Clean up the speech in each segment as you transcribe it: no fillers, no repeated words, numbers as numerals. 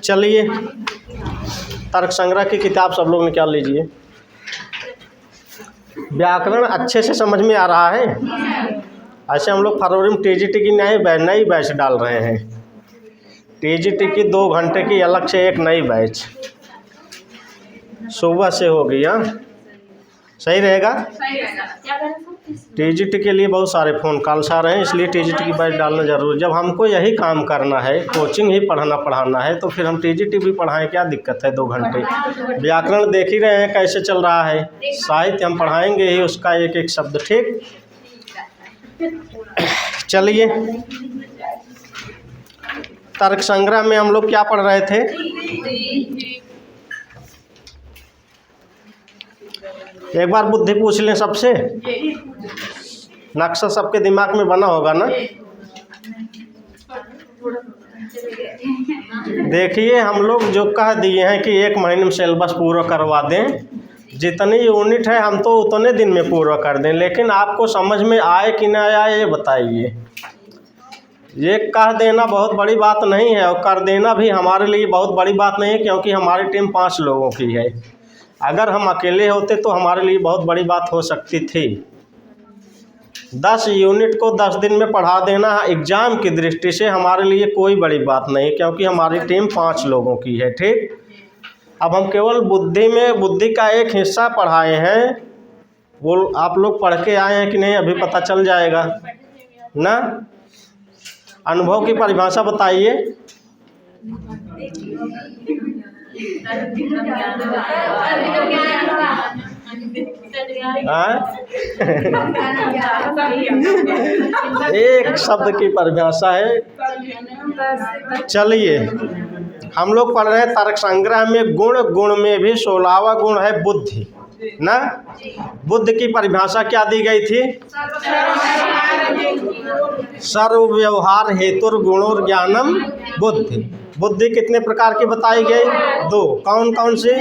चलिए तर्क संग्रह की किताब सब लोग निकाल लीजिए। व्याकरण अच्छे से समझ में आ रहा है? ऐसे हम लोग फरवरी में टीजीटी की नई बैच डाल रहे हैं। टीजीटी की 2 घंटे की अलग से एक नई बैच सुबह से होगी। हाँ, सही रहेगा। टीजीटी के लिए बहुत सारे फ़ोन कॉल्स आ रहे हैं, इसलिए टीजीटी की बैच डालना जरूरी। जब हमको यही काम करना है, कोचिंग ही पढ़ाना है, तो फिर हम टीजीटी भी पढ़ाएं, क्या दिक्कत है 2 घंटे। व्याकरण देख ही रहे हैं कैसे चल रहा है, साहित्य हम पढ़ाएंगे ही उसका एक एक शब्द। ठीक, चलिए तर्क संग्रह में हम लोग क्या पढ़ रहे थे? एक बार बुद्धि पूछ लें सबसे। नक्शा सबके दिमाग में बना होगा ना? देखिए, हम लोग जो कह दिए हैं कि 1 महीने में सिलेबस पूरा करवा दें, जितनी यूनिट है हम तो उतने दिन में पूरा कर दें, लेकिन आपको समझ में आए कि ना आए ये बताइए। ये कह देना बहुत बड़ी बात नहीं है, और कर देना भी हमारे लिए बहुत बड़ी बात नहीं है, क्योंकि हमारी टीम 5 लोगों की है। अगर हम अकेले होते तो हमारे लिए बहुत बड़ी बात हो सकती थी। 10 यूनिट को 10 दिन में पढ़ा देना एग्ज़ाम की दृष्टि से हमारे लिए कोई बड़ी बात नहीं, क्योंकि हमारी टीम 5 लोगों की है। ठीक, अब हम केवल बुद्धि का एक हिस्सा पढ़ाए हैं। वो आप लोग पढ़ के आए हैं कि नहीं अभी पता चल जाएगा ना। अनुभव की परिभाषा बताइए। एक शब्द की परिभाषा है। चलिए, हम लोग पढ़ रहे हैं तर्क संग्रह में गुण में भी 16वां गुण है बुद्धि ना। बुद्धि की परिभाषा क्या दी गई थी? सर्व व्यवहार हेतुर्गुणोर ज्ञानम बुद्धि। बुद्धि कितने प्रकार की बताई गई? 2। कौन कौन से?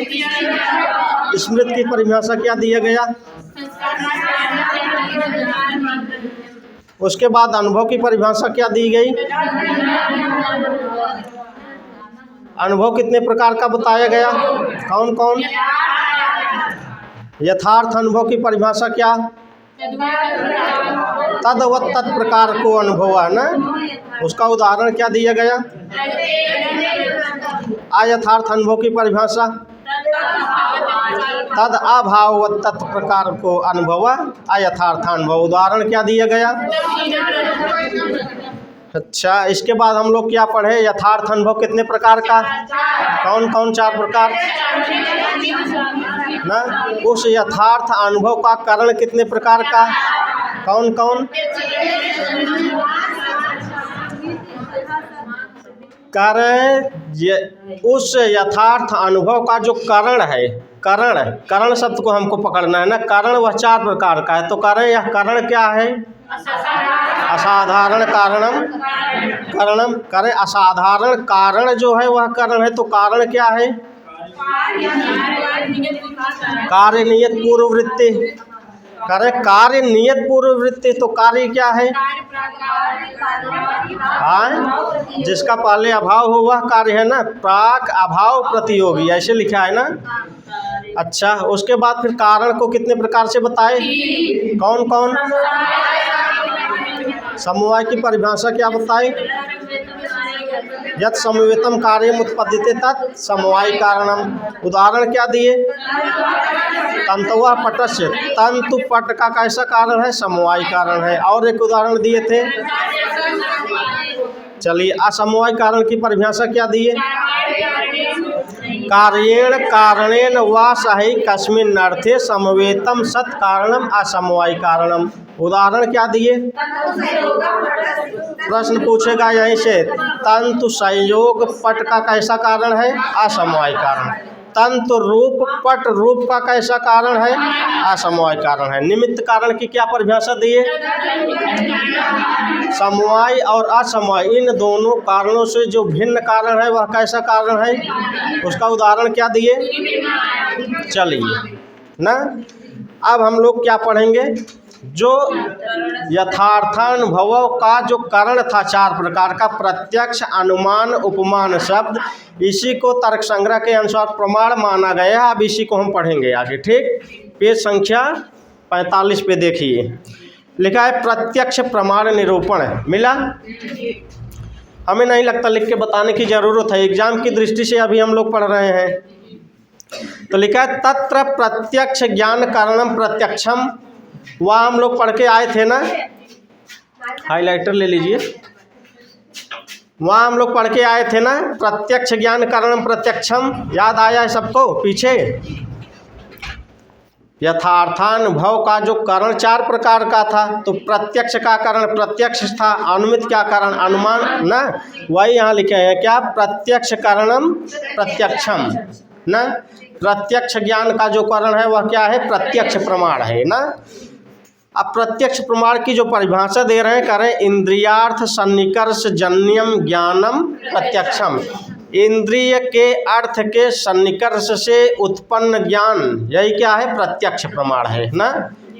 स्मृति की परिभाषा क्या दिया गया? उसके बाद अनुभव की परिभाषा क्या दी गई? अनुभव कितने प्रकार का बताया गया? कौन कौन? यथार्थ अनुभव की परिभाषा क्या? तद्वत् तत्प्रकार को अनुभव है ना। उसका उदाहरण क्या दिया गया? अयथार्थ अनुभव की परिभाषा तद अभाववत् तत्प्रकार को अनुभव अयथार्थ अनुभव। उदाहरण क्या दिया गया? अच्छा, इसके बाद हम लोग क्या पढ़े? यथार्थ अनुभव कितने प्रकार का? कौन कौन? 4 प्रकार ना। उस यथार्थ अनुभव का कारण कितने प्रकार का? कौन कौन? कारण। उस यथार्थ अनुभव का जो कारण है, करण शब्द को हमको पकड़ना है ना। कारण वह 4 प्रकार का है। तो कारण क्या है? असाधारण कारणम करे। असाधारण कारण जो है वह कारण है। तो कारण क्या है? कार्य नियत पूर्ववृत्ति। करे कार्य नियत पूर्ववृत्ति। तो कार्य क्या है? जिसका पहले अभाव हो वह कार्य है ना। प्राक अभाव प्रतियोगी ऐसे लिखा है ना। अच्छा, उसके बाद फिर कारण को कितने प्रकार से बताए? कौन कौन? समवाय की परिभाषा क्या बताए? यत् समवेतम कार्यम उत्पद्यते तत् समवाय कारणम। उदाहरण क्या दिए? तंतुवा पटस्य। तंतु पट का कैसा कारण है? समवाय कारण है। और एक उदाहरण दिए थे। चलिए, असमवाय कारण की परिभाषा क्या दिए? कार्येण कारणेन वा सहि कस्मिन् अर्थे समवेतम सत् कारणम असमवाय कारणम। उदाहरण क्या दिए? प्रश्न पूछेगा यहीं से। तंतु संयोग पट का कैसा कारण है? असमवाय कारण। तंतु रूप पट रूप का कैसा कारण है? असमवाय कारण है। निमित्त कारण की क्या परिभाषा दिए? समवाय और असमवाय इन दोनों कारणों से जो भिन्न कारण है वह कैसा कारण है? उसका उदाहरण क्या दिए? चलिए ना, अब हम लोग क्या पढ़ेंगे? जो यथार्थानुभव का जो कारण था 4 प्रकार का, प्रत्यक्ष, अनुमान, उपमान शब्द, इसी को तर्क संग्रह के अनुसार प्रमाण माना गया। अब इसी को हम पढ़ेंगे आगे, ठीक। पेज संख्या 45 पे देखिए, लिखा है प्रत्यक्ष प्रमाण निरूपण। मिला? हमें नहीं लगता लिख के बताने की ज़रूरत है, एग्जाम की दृष्टि से अभी हम लोग पढ़ रहे हैं। तो लिखा है तत्र प्रत्यक्ष ज्ञान कारणम प्रत्यक्षम, वहाँ हम लोग पढ़ के आए थे ना, हाइलाइटर ले लीजिए, वहाँ हम लोग पढ़ के आए थे ना, प्रत्यक्ष ज्ञान कारणम प्रत्यक्षम, याद आया है सबको? पीछे यथार्थानुभव का जो कारण 4 प्रकार का था, तो प्रत्यक्ष का कारण प्रत्यक्ष था, अनुमित क्या कारण अनुमान ना, वही यहाँ लिखे हैं क्या, प्रत्यक्ष कारणम प्रत्यक्षम ना। प्रत्यक्ष ज्ञान का जो कारण है वह क्या है, प्रत्यक्ष प्रमाण है ना। अब प्रत्यक्ष प्रमाण की जो परिभाषा दे रहे हैं, कह रहे हैं इंद्रियार्थ सन्निकर्ष जन्यम ज्ञानम प्रत्यक्षम, इंद्रिय के अर्थ के सन्निकर्ष से उत्पन्न ज्ञान, यही क्या है, प्रत्यक्ष प्रमाण है ना।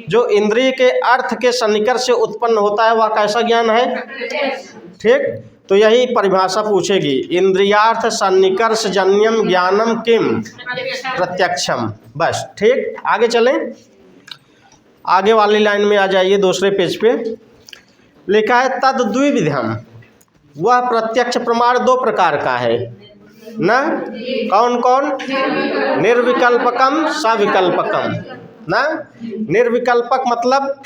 जो इंद्रिय के अर्थ के सन्निकर्ष से उत्पन्न होता है वह कैसा ज्ञान है, ठीक। तो यही परिभाषा पूछेगी, इंद्रियार्थ सन्निकर्ष जन्यम ज्ञानम किम प्रत्यक्षम, बस ठीक। आगे चलें, आगे वाली लाइन में आ जाइए, दूसरे पेज पे लिखा है तद द्विविधम, वह प्रत्यक्ष प्रमाण 2 प्रकार का है ना। कौन कौन? निर्विकल्पकम सविकल्पकम ना। निर्विकल्पक मतलब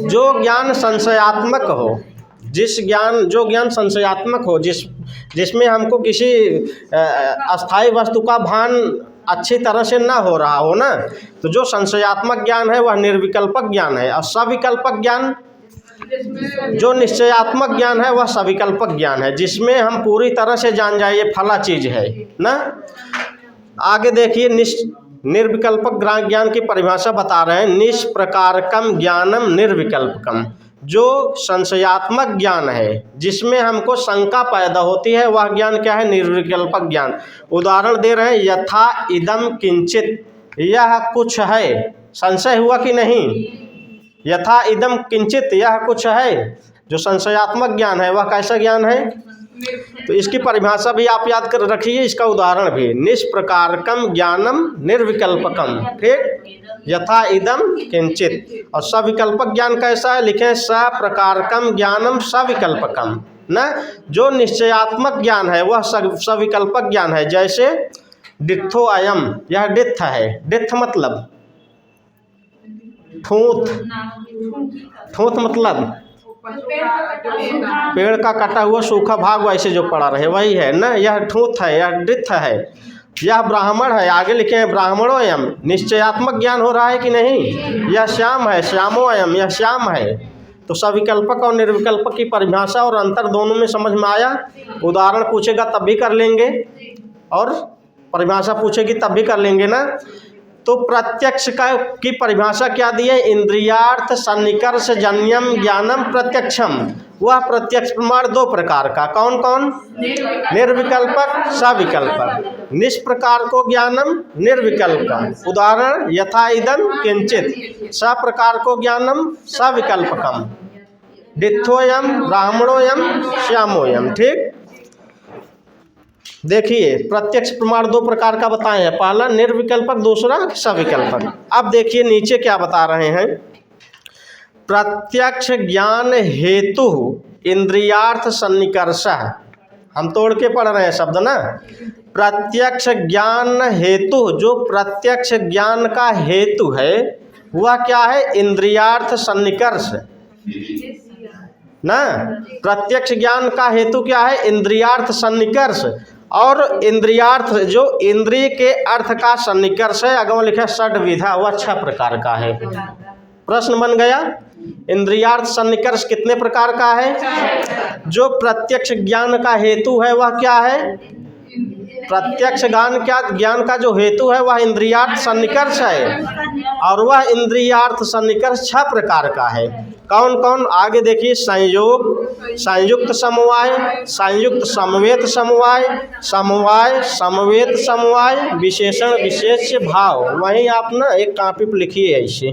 जो ज्ञान संशयात्मक हो, जो ज्ञान संशयात्मक हो, जिसमें हमको किसी अस्थायी वस्तु का भान अच्छी तरह से ना हो रहा हो ना, तो जो संशयात्मक ज्ञान है वह निर्विकल्पक ज्ञान है। और सविकल्पक ज्ञान, जो निश्चयात्मक ज्ञान है वह सविकल्पक ज्ञान है, जिसमें हम पूरी तरह से जान जाए ये फला चीज है ना। आगे देखिए, निर्विकल्पक ज्ञान की परिभाषा बता रहे हैं, निष्प्रकारकम ज्ञानम निर्विकल्पकम, जो संशयात्मक ज्ञान है जिसमें हमको शंका पैदा होती है वह ज्ञान क्या है, निर्विकल्पक ज्ञान। उदाहरण दे रहे हैं, यथा इदम किंचित, यह कुछ है, संशय हुआ कि नहीं, यथा इदम किंचित, यह कुछ है, जो संशयात्मक ज्ञान है वह कैसा ज्ञान है। तो इसकी परिभाषा भी आप याद कर रखिए, इसका उदाहरण भी, निष्प्रकारकम ज्ञानम निर्विकल्पकम, ठीक, यथा इदम किंचित। और सविकल्पक ज्ञान कैसा है, लिखे सप्रकारकम ज्ञानम सविकल्पकम ना। जो निश्चयात्मक ज्ञान है वह सविकल्पक ज्ञान है, जैसे डित्थो अयम, यह डित्थ है, डित्थ मतलब ठूंठ, ठूंठ मतलब पेड़ का कटा हुआ सूखा भाग वैसे जो पड़ा रहे वही है ना, यह ठूंठ है, यह डित्थ है, यह ब्राह्मण है। आगे लिखे हैं ब्राह्मणोयम, निश्चयात्मक ज्ञान हो रहा है कि नहीं, यह श्याम है, श्यामोयम, यह श्याम है। तो सविकल्पक और निर्विकल्पक की परिभाषा और अंतर दोनों में समझ में आया। उदाहरण पूछेगा तब भी कर लेंगे और परिभाषा पूछेगी तब भी कर लेंगे ना। तो प्रत्यक्ष की परिभाषा क्या दी है, इंद्रियार्थ सन्निकर्ष जन्यम ज्ञानम प्रत्यक्षम, वह प्रत्यक्ष प्रमाण 2 प्रकार का, कौन कौन, निर्विकल्पक सविकल्पक। निष्प्रकार को ज्ञानम निर्विकल्पकम, उदाहरण यथा इदम किंचित, सप्रकार को ज्ञानम सविकल्पकम, डित्थोयम ब्राह्मणोयम श्यामोयम, ठीक। देखिए प्रत्यक्ष प्रमाण 2 प्रकार का बताए हैं, पहला निर्विकल्पक, दूसरा सविकल्पक। अब देखिए नीचे क्या बता रहे हैं, प्रत्यक्ष ज्ञान हेतु इंद्रियार्थ सन्निकर्ष, हम तोड़ के पढ़ रहे हैं शब्द ना। प्रत्यक्ष ज्ञान हेतु, जो प्रत्यक्ष ज्ञान का हेतु है वह क्या है, इंद्रियार्थ सन्निकर्ष ना। प्रत्यक्ष ज्ञान का हेतु क्या है, इंद्रियार्थ सन्निकर्ष। और इंद्रियार्थ जो इंद्रिय के अर्थ का सन्निकर्ष है, अगम लिखा षड्विधा, वह 6 प्रकार का है। प्रश्न बन गया, इंद्रियार्थ सन्निकर्ष कितने प्रकार का है। जो प्रत्यक्ष ज्ञान का हेतु है वह क्या है, प्रत्यक्ष ज्ञान का जो हेतु है वह इंद्रियार्थ सन्निकर्ष है। और वह इंद्रियार्थ सन्निकर्ष 6 प्रकार का है। कौन कौन, आगे देखिए, संयोग, संयुक्त समवाय, संयुक्त समवेत समवाय, समवाय समवेत समवाय, विशेषण विशेष्य भाव। वहीं आप ना एक कॉपी पर लिखिए ऐसे,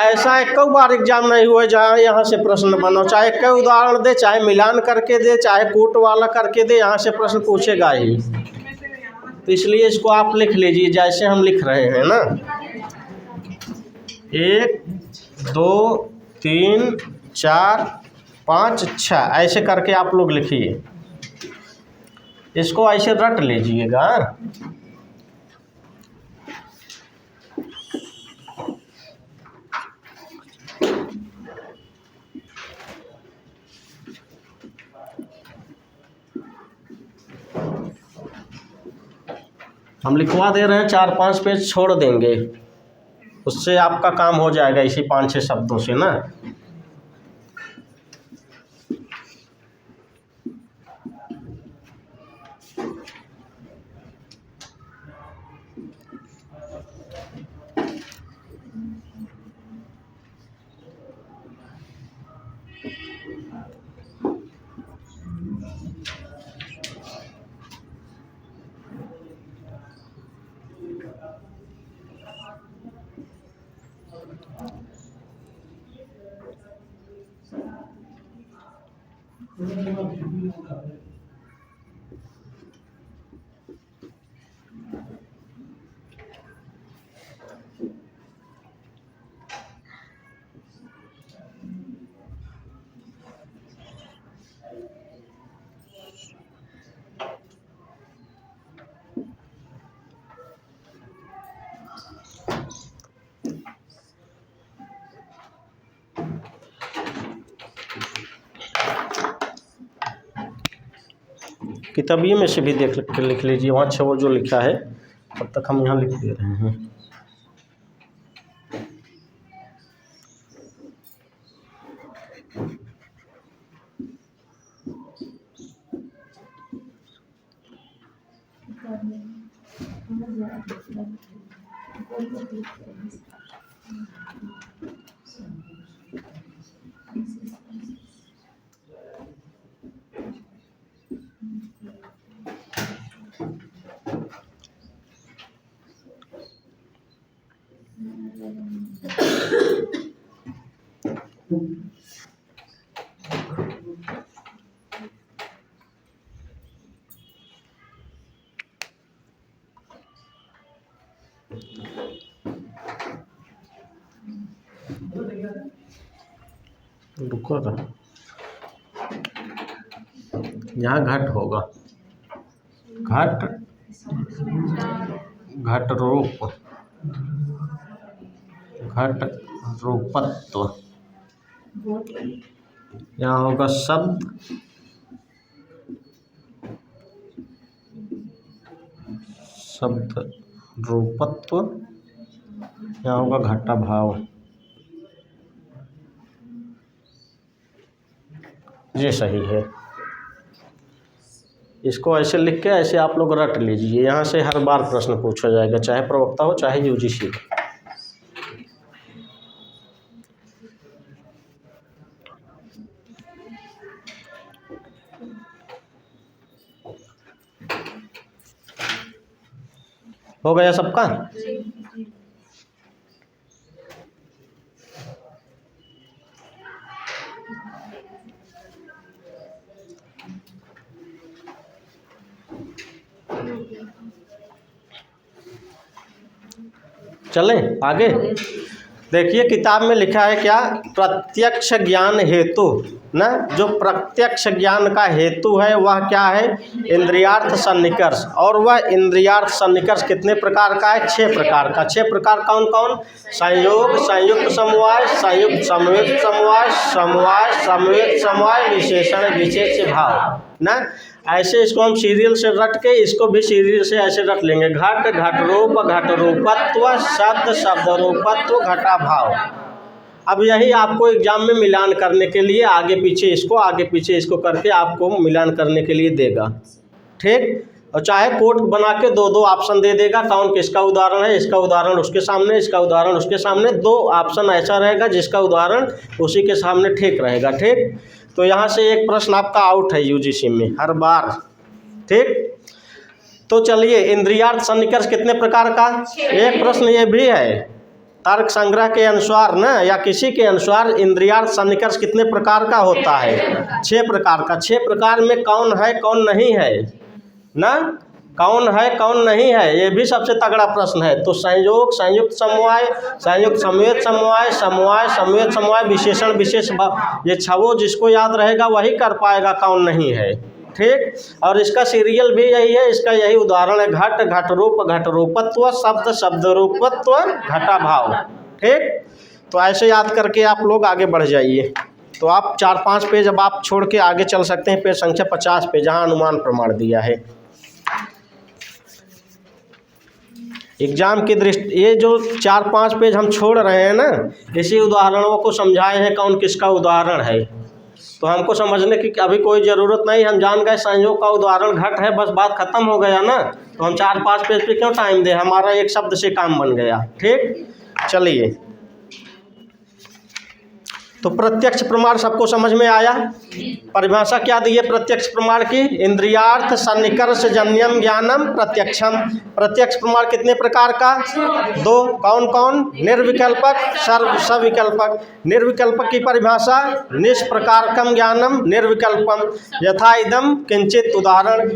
ऐसा एक बार एग्जाम नहीं हुआ जहाँ यहाँ से प्रश्न बनो, चाहे कई उदाहरण दे, चाहे मिलान करके दे, चाहे कोट वाला करके दे, यहाँ से प्रश्न पूछेगा ही। तो इसलिए इसको आप लिख लीजिए जैसे हम लिख रहे हैं ना, 1 2 3 4 5 6 ऐसे करके आप लोग लिखिए, इसको ऐसे रट लीजिएगा। हम लिखवा दे रहे हैं, 4-5 पेज छोड़ देंगे, उससे आपका काम हो जाएगा इसी 5-6 शब्दों से ना। किताबियों में से भी देख के लिख लीजिए, वहाँ 6 वो जो लिखा है, तब तक हम यहाँ लिख दे रहे हैं। रुको था, यहाँ घट होगा, घट घट रूप, घट रूपत्व, यहाँ होगा शब्द, शब्द रूपत्व, यहाँ होगा घटा भाव। ये सही है। इसको ऐसे लिख के ऐसे आप लोग रट लीजिए, यहाँ से हर बार प्रश्न पूछा जाएगा, चाहे प्रवक्ता हो चाहे यूजीसी। हो गया सबका? चलें आगे। देखिए किताब में लिखा है क्या, प्रत्यक्ष ज्ञान हेतु ना, जो प्रत्यक्ष ज्ञान का हेतु है वह क्या है, इंद्रियार्थ सन्निकर्ष। और वह इंद्रियार्थ सन्निकर्ष कितने प्रकार का है, 6 प्रकार का। 6 प्रकार कौन कौन, संयोग, संयुक्त समवाय, संयुक्त समवेत समवाय, समवाय समवेत समवाय, विशेषण विशेष भाव ना। ऐसे इसको हम सीरियल से रट के, इसको भी सीरियल से ऐसे रट लेंगे, घट घट रूप, घट रूपत्व, शब्द शब्द रूपत्व, घटा भाव। अब यही आपको एग्जाम में मिलान करने के लिए आगे पीछे इसको करके आपको मिलान करने के लिए देगा, ठीक। और चाहे कोट बना के 2-2 ऑप्शन दे देगा, कौन किसका उदाहरण है, इसका उदाहरण उसके सामने, इसका उदाहरण उसके सामने, 2 ऑप्शन ऐसा रहेगा जिसका उदाहरण उसी के सामने ठीक रहेगा, ठीक। तो यहाँ से एक प्रश्न आपका आउट है यूजीसी में हर बार, ठीक। तो चलिए, इंद्रियार्थ सन्निकर्ष कितने प्रकार का, एक प्रश्न ये भी है, तर्क संग्रह के अनुसार ना या किसी के अनुसार इंद्रियार्थ सन्निकर्ष कितने प्रकार का होता है? 6 प्रकार का। 6 प्रकार में कौन है कौन नहीं है ना? कौन है कौन नहीं है, ये भी सबसे तगड़ा प्रश्न है। तो संयोग, संयुक्त समवाय, संयुक्त समवेत समवाय, समवाय समवेत समवाय, विशेषण विशेष भाव, ये छवो जिसको याद रहेगा वही कर पाएगा कौन नहीं है। ठीक, और इसका सीरियल भी यही है, इसका यही उदाहरण है। घट घट रूप घट रूपत्व, शब्द शब्द रूपत्व, घटा भाव। ठीक, तो ऐसे याद करके आप लोग आगे बढ़ जाइए। तो आप 4-5 पेज अब आप छोड़ के आगे चल सकते हैं, पेज संख्या 50 पे, जहाँ अनुमान प्रमाण दिया है। एग्जाम की दृष्टि ये जो 4-5 पेज हम छोड़ रहे हैं ना, इसी उदाहरणों को समझाए हैं कौन किसका उदाहरण है। तो हमको समझने की अभी कोई ज़रूरत नहीं, हम जान गए संयोग का उदाहरण घट है, बस बात खत्म हो गया ना। तो हम 4-5 पेज पे क्यों टाइम दें, हमारा एक शब्द से काम बन गया। ठीक, चलिए। तो प्रत्यक्ष प्रमाण सबको समझ में आया? परिभाषा क्या दी है प्रत्यक्ष प्रमाण की? इंद्रियार्थ सन्निकर्ष जन्यम ज्ञानम प्रत्यक्षम। प्रत्यक्ष प्रमाण कितने प्रकार का? 2। कौन कौन? निर्विकल्पक, सविकल्पक। निर्विकल्पक की परिभाषा निष्प्रकारकम ज्ञानम निर्विकल्पम यथा इदम किंचित। उदाहरण।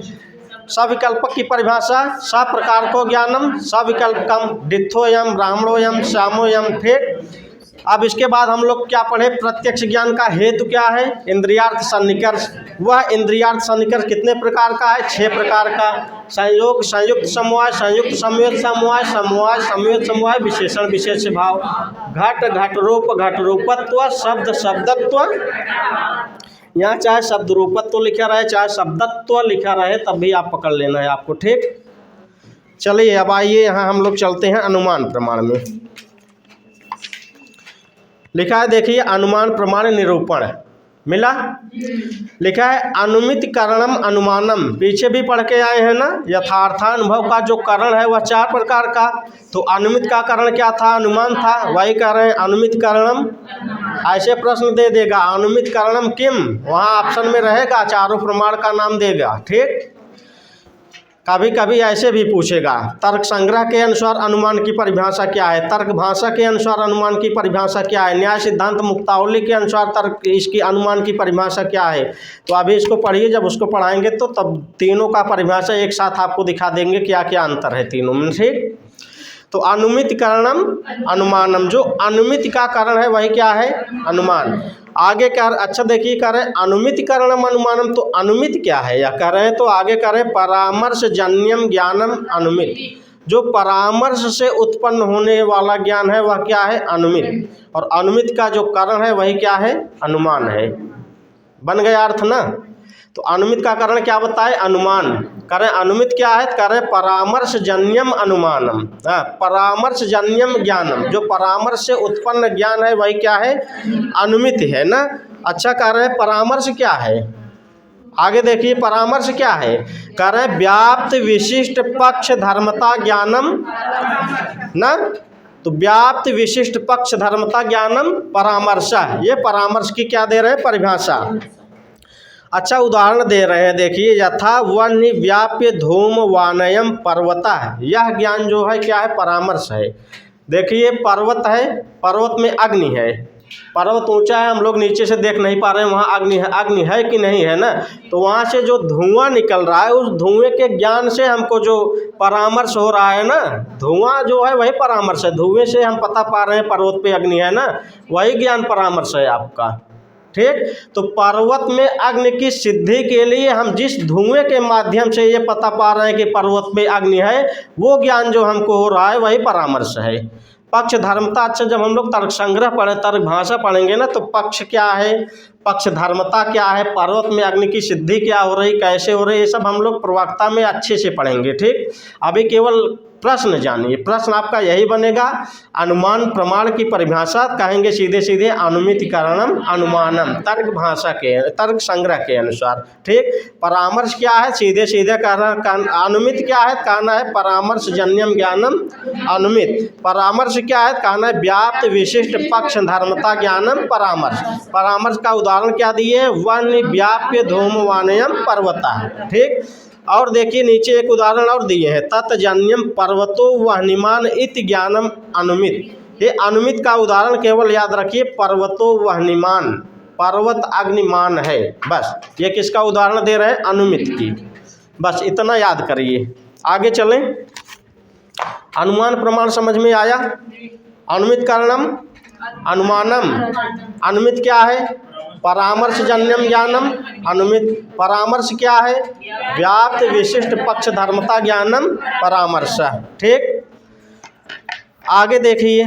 सविकल्पक की परिभाषा सप्रकारको ज्ञानम सविकल्पकम डित्थोयम ब्राह्मणोयम श्यामोयम। ठीक, अब इसके बाद हम लोग क्या पढ़े? प्रत्यक्ष ज्ञान का हेतु क्या है? इंद्रियार्थ सन्निकर्ष। वह इंद्रियार्थ सन्निकर्ष कितने प्रकार का है? 6 प्रकार का। संयोग, संयुक्त समवाय, संयुक्त समवेत समवाय, समवाय समवेत समवाय, विशेषण विशेष भाव। घट घट रूपत्व, शब्द शब्दत्व। यहाँ चाहे शब्द रूपत्व लिखा रहे चाहे शब्दत्व लिखा रहे, तब भी आप पकड़ लेना है आपको। ठीक, चलिए अब आइए यहाँ हम लोग चलते हैं अनुमान प्रमाण में। लिखा है, देखिए, अनुमान प्रमाण निरूपण मिला। लिखा है अनुमित कारणम अनुमानम, पीछे भी पढ़ के आए हैं ना। यथार्थानुभव का जो कारण है वह 4 प्रकार का। तो अनुमित का कारण क्या था? अनुमान था, वही कह रहे हैं अनुमित कारणम। ऐसे प्रश्न दे देगा, अनुमित कारणम किम, वहाँ ऑप्शन में रहेगा, चारों प्रमाण का नाम देगा। ठीक, कभी कभी ऐसे भी पूछेगा, तर्क संग्रह के अनुसार अनुमान की परिभाषा क्या है? तर्क भाषा के अनुसार अनुमान की परिभाषा क्या है? न्याय सिद्धांत मुक्तावली के अनुसार तर्क इसकी अनुमान की परिभाषा क्या है? तो अभी इसको पढ़िए, जब उसको पढ़ाएंगे तो तब तीनों का परिभाषा एक साथ आपको दिखा देंगे क्या क्या अंतर है तीनों में। ठीक, तो अनुमित कारणम अनुमानम, जो अनुमित का कारण है वही क्या है? अनुमान। आगे कह, अच्छा देखिए, कह रहे हैं अनुमित कारणम अनुमानम, तो अनुमित क्या है या कह रहे हैं? तो आगे कह रहे हैं परामर्श जन्यम ज्ञानम अनुमित, जो परामर्श से उत्पन्न होने वाला ज्ञान है वह क्या है? अनुमित। और अनुमित का जो कारण है वही क्या है? अनुमान है। बन गया अर्थ ना। तो अनुमित का कारण क्या बताए? अनुमान। करें अनुमित क्या है? करें परामर्श जन्यम अनुमानम। परामर्श जन्यम ज्ञानम, जो परामर्श से उत्पन्न ज्ञान है वही क्या है? अनुमित है ना। अच्छा, कह रहे हैं परामर्श क्या है? आगे देखिए, परामर्श क्या है? कह रहे हैं व्याप्त विशिष्ट पक्ष धर्मता ज्ञानम ना। तो व्याप्त विशिष्ट पक्ष धर्मता ज्ञानम परामर्श, ये परामर्श की क्या दे रहे हैं? परिभाषा। अच्छा, उदाहरण दे रहे हैं, देखिए, यथा वन्य व्याप्य धूम वानयम पर्वतः, यह ज्ञान जो है क्या है? परामर्श है। देखिए, पर्वत है, पर्वत में अग्नि है, पर्वत ऊंचा है, हम लोग नीचे से देख नहीं पा रहे हैं, वहाँ अग्नि है। अग्नि है कि नहीं है ना। तो वहाँ से जो धुआं निकल रहा है, उस धुएं के ज्ञान से हमको जो परामर्श हो रहा है ना, धुआं जो है वही परामर्श है। धुएं से हम पता पा रहे हैं पर्वत पे अग्नि है ना, वही ज्ञान परामर्श है आपका। ठीक, तो पर्वत में अग्नि की सिद्धि के लिए हम जिस धुएं के माध्यम से ये पता पा रहे हैं कि पर्वत में अग्नि है, वो ज्ञान जो हमको हो रहा है वही परामर्श है। पक्ष धर्मता, अच्छा, जब हम लोग तर्क संग्रह पढ़े, तर्क भाषा पढ़ेंगे ना, तो पक्ष क्या है, पक्ष धर्मता क्या है, पर्वत में अग्नि की सिद्धि क्या हो रही, कैसे हो रही, ये सब हम लोग प्रवक्ता में अच्छे से पढ़ेंगे। ठीक, अभी केवल प्रश्न जानिए, प्रश्न आपका यही बनेगा। अनुमान प्रमाण की परिभाषा कहेंगे सीधे सीधे अनुमित कारणम अनुमानम, तर्क भाषा के, तर्क संग्रह के अनुसार। ठीक, परामर्श क्या है? सीधे सीधे कारण। अनुमित क्या है? कहना है परामर्श जन्यम ज्ञानम अनुमित। परामर्श क्या है? कहना है व्याप्त विशिष्ट पक्ष धर्मता ज्ञानम परामर्श। परामर्श का उदाहरण क्या दिए? वन्य व्याप्य धूम वानयम पर्वता। ठीक, और देखिए नीचे एक उदाहरण और दिए हैं, तत्जन्यम पर्वतो वह्निमान इति ज्ञानम अनुमित। ये अनुमित का उदाहरण केवल याद रखिए, पर्वतो वह्निमान, पर्वत अग्निमान है। बस ये किसका उदाहरण दे रहे हैं? अनुमित की। बस इतना याद करिए। आगे चलें। अनुमान प्रमाण समझ में आया? अनुमित कारणम अनुमानम। अनुमित क्या है? परामर्शजन्यम ज्ञानम। अनुमित परामर्श क्या है? व्याप्त विशिष्ट पक्ष धर्मता ज्ञानम परामर्श। ठीक, आगे देखिए।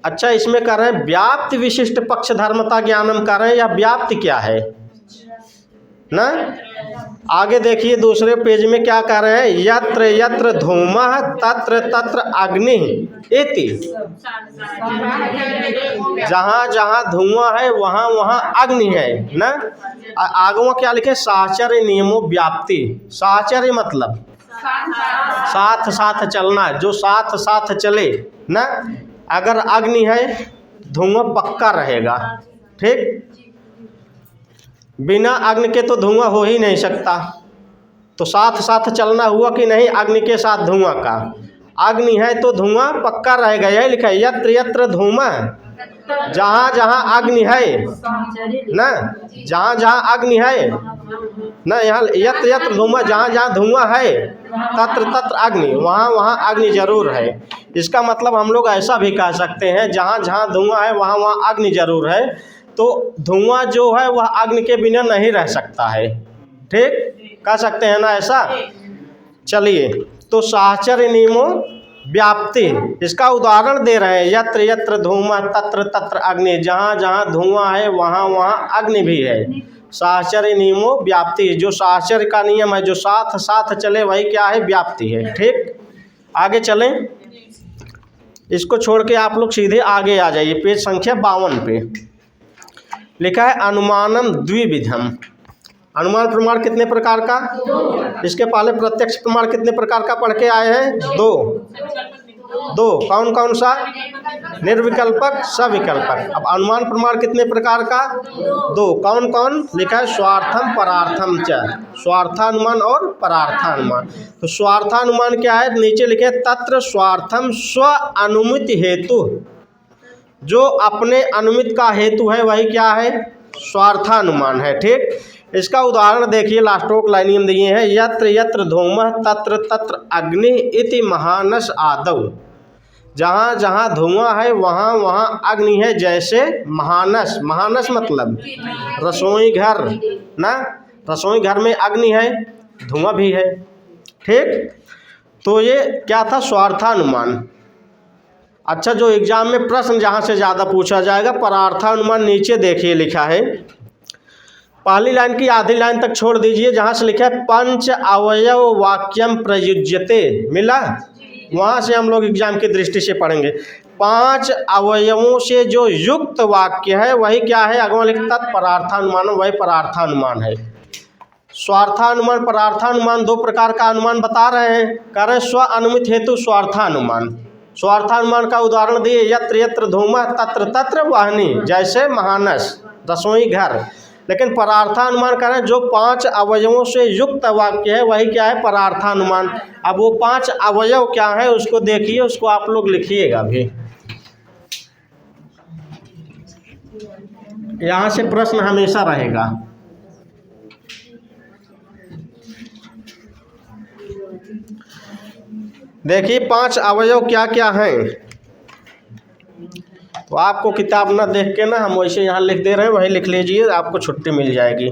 अच्छा, इसमें कर रहे हैं व्याप्त विशिष्ट पक्ष धर्मता ज्ञानम कर रहे हैं, या व्याप्त क्या है ना? आगे देखिए दूसरे पेज में क्या कर रहे हैं? यत्र यत्र धूमः तत्र तत्र अग्नि इति। जहाँ जहाँ धुआं है वहाँ वहाँ अग्नि है ना। आगवा क्या लिखे? साहचर्य नियमो व्याप्ति। साहचर्य मतलब साथ साथ चलना, जो साथ साथ चले ना। अगर अग्नि है धुआं पक्का रहेगा। ठीक, बिना अग्नि के तो धुआं हो ही नहीं सकता। तो साथ साथ चलना हुआ कि नहीं अग्नि के साथ धुआं का। अग्नि है तो धुआं पक्का रहेगा। यही लिखा है यत्र यत्र धूमः, जहाँ जहाँ अग्नि है ना, जहाँ जहाँ अग्नि है ना, यहाँ यत्र यत्र धूमः, जहाँ जहाँ धुआं है, तत्र तत्र अग्नि, वहाँ वहाँ अग्नि जरूर है। इसका मतलब हम लोग ऐसा भी कह सकते हैं, जहाँ जहाँ धुआं है वहाँ वहाँ अग्नि जरूर है। तो धुआं जो है वह अग्नि के बिना नहीं रह सकता है। ठीक, कह सकते हैं ना ऐसा। चलिए, तो साहचर्य नियमो व्याप्ति, इसका उदाहरण दे रहे हैं। यत्र यत्र धूमः तत्र तत्र अग्नि, जहाँ जहाँ धुआं है वहाँ वहाँ अग्नि भी है। साहचर्य नियमो व्याप्ति, जो साहचर्य का नियम है, जो साथ साथ चले, वही क्या है? व्याप्ति है। ठीक, आगे चलें। इसको छोड़ के आप लोग सीधे आगे आ जाइए, पेज संख्या 52 पे लिखा है अनुमानम द्विविधम। अनुमान प्रमाण कितने प्रकार का? इसके पहले प्रत्यक्ष प्रमाण कितने प्रकार का पढ़ के आए हैं? दो। कौन कौन सा? निर्विकल्पक, सविकल्पक। अब अनुमान प्रमाण कितने प्रकार का? दो। कौन कौन? लिखा है स्वार्थम परार्थम च, स्वार्थानुमान और परार्थानुमान। तो स्वार्थानुमान क्या है? नीचे लिखे तत्र स्वार्थम स्व अनुमित हेतु, जो अपने अनुमित का हेतु है वही क्या है? स्वार्थानुमान है। ठीक, इसका उदाहरण देखिए, लास्टोक लाइनियम दिए हैं। यत्र यत्र धूमः तत्र तत्र अग्नि इति महानस आदौ, जहाँ जहाँ धुआं है वहाँ वहाँ अग्नि है, जैसे महानस। महानस मतलब रसोई घर ना, रसोई घर में अग्नि है, धुआं भी है। ठीक, तो ये क्या था? स्वार्थानुमान। अच्छा, जो एग्जाम में प्रश्न जहाँ से ज़्यादा पूछा जाएगा, परार्थानुमान नीचे देखिए लिखा है। पहली लाइन की आधी लाइन तक छोड़ दीजिए, जहाँ से लिखा है पंच अवयव वाक्यम प्रयुज्यते, मिला? वहाँ से हम लोग एग्जाम की दृष्टि से पढ़ेंगे। 5 अवयवों से जो युक्त वाक्य है वही क्या है? अगवा लिखता परार्थानुमान, वही परार्थानुमान है। स्वार्थानुमान परार्थानुमान दो प्रकार का अनुमान बता रहे हैं। कह रहे स्व अनुमित हेतु स्वार्थानुमान। स्वार्थानुमान का उदाहरण दिए, यत्र यत्र धूमः तत्र तत्र वाहनी, जैसे महानस रसोई घर। लेकिन परार्थानुमान कह रहे हैं जो 5 अवयवों से युक्त वाक्य है वही क्या है? परार्थानुमान। अब वो 5 अवयव क्या है उसको देखिए, उसको आप लोग लिखिएगा भी। यहाँ से प्रश्न हमेशा रहेगा। देखिए 5 अवयव क्या क्या हैं, तो आपको किताब ना देख के ना हम वैसे यहाँ लिख दे रहे हैं, वही लिख लीजिए, आपको छुट्टी मिल जाएगी।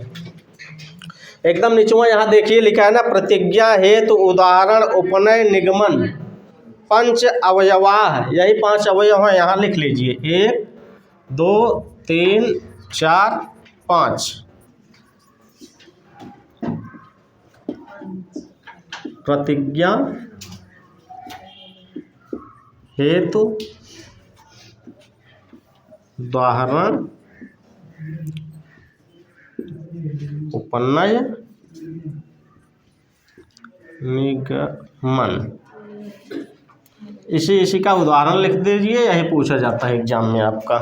एकदम नीचवा यहाँ देखिए लिखा है ना, प्रतिज्ञा हेतु उदाहरण उपनय निगमन पंच अवयवाः, यही 5 अवयव हैं, यहाँ लिख लीजिए 1 2 3 4 5। प्रतिज्ञा हेतु उदाहरण उपनय निगमन, इसी का उदाहरण लिख दीजिए, यही पूछा जाता है एग्जाम में आपका।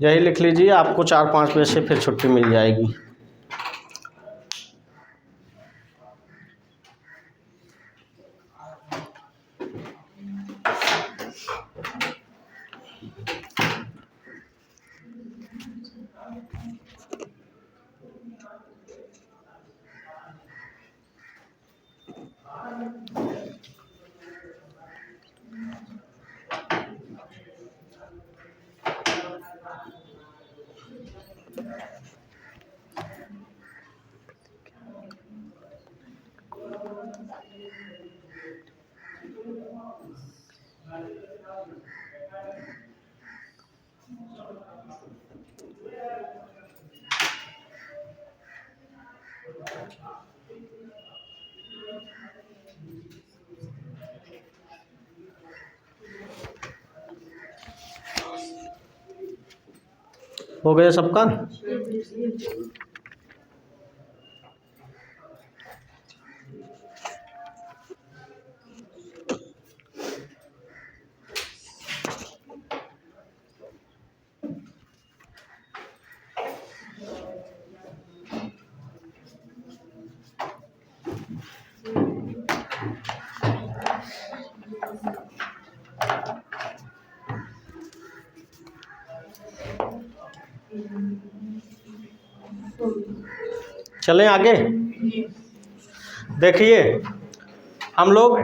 यही लिख लीजिए, आपको 4-5 बजे से फिर छुट्टी मिल जाएगी। हो गया सबका? चलें आगे। देखिए, हम लोग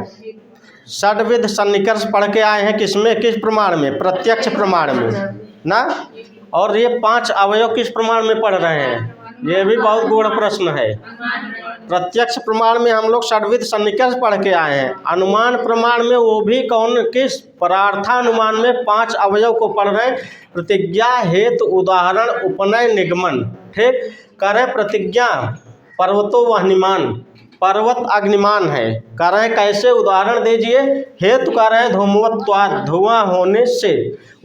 षड्विध सन्निकर्ष पढ़ के आए हैं, किसमें, किस प्रमाण में? प्रत्यक्ष प्रमाण में ना। और ये 5 अवयव किस प्रमाण में पढ़ रहे हैं? ये भी बहुत गूढ़ प्रश्न है। प्रत्यक्ष प्रमाण में हम लोग षड्विध सन्निकर्ष पढ़ के आए हैं। अनुमान प्रमाण में वो भी कौन, किस? परार्थानुमान में 5 अवयव को पढ़ रहे हैं। प्रतिज्ञा, हेतु, उदाहरण, उपनय, निगमन। ठीक, कह रहे प्रतिज्ञा पर्वतो वह्निमान, पर्वत अग्निमान है। कह रहे हैं कैसे? उदाहरण दीजिए। हेतु कह रहे हैं धूमवत्वात्, धुआं होने से।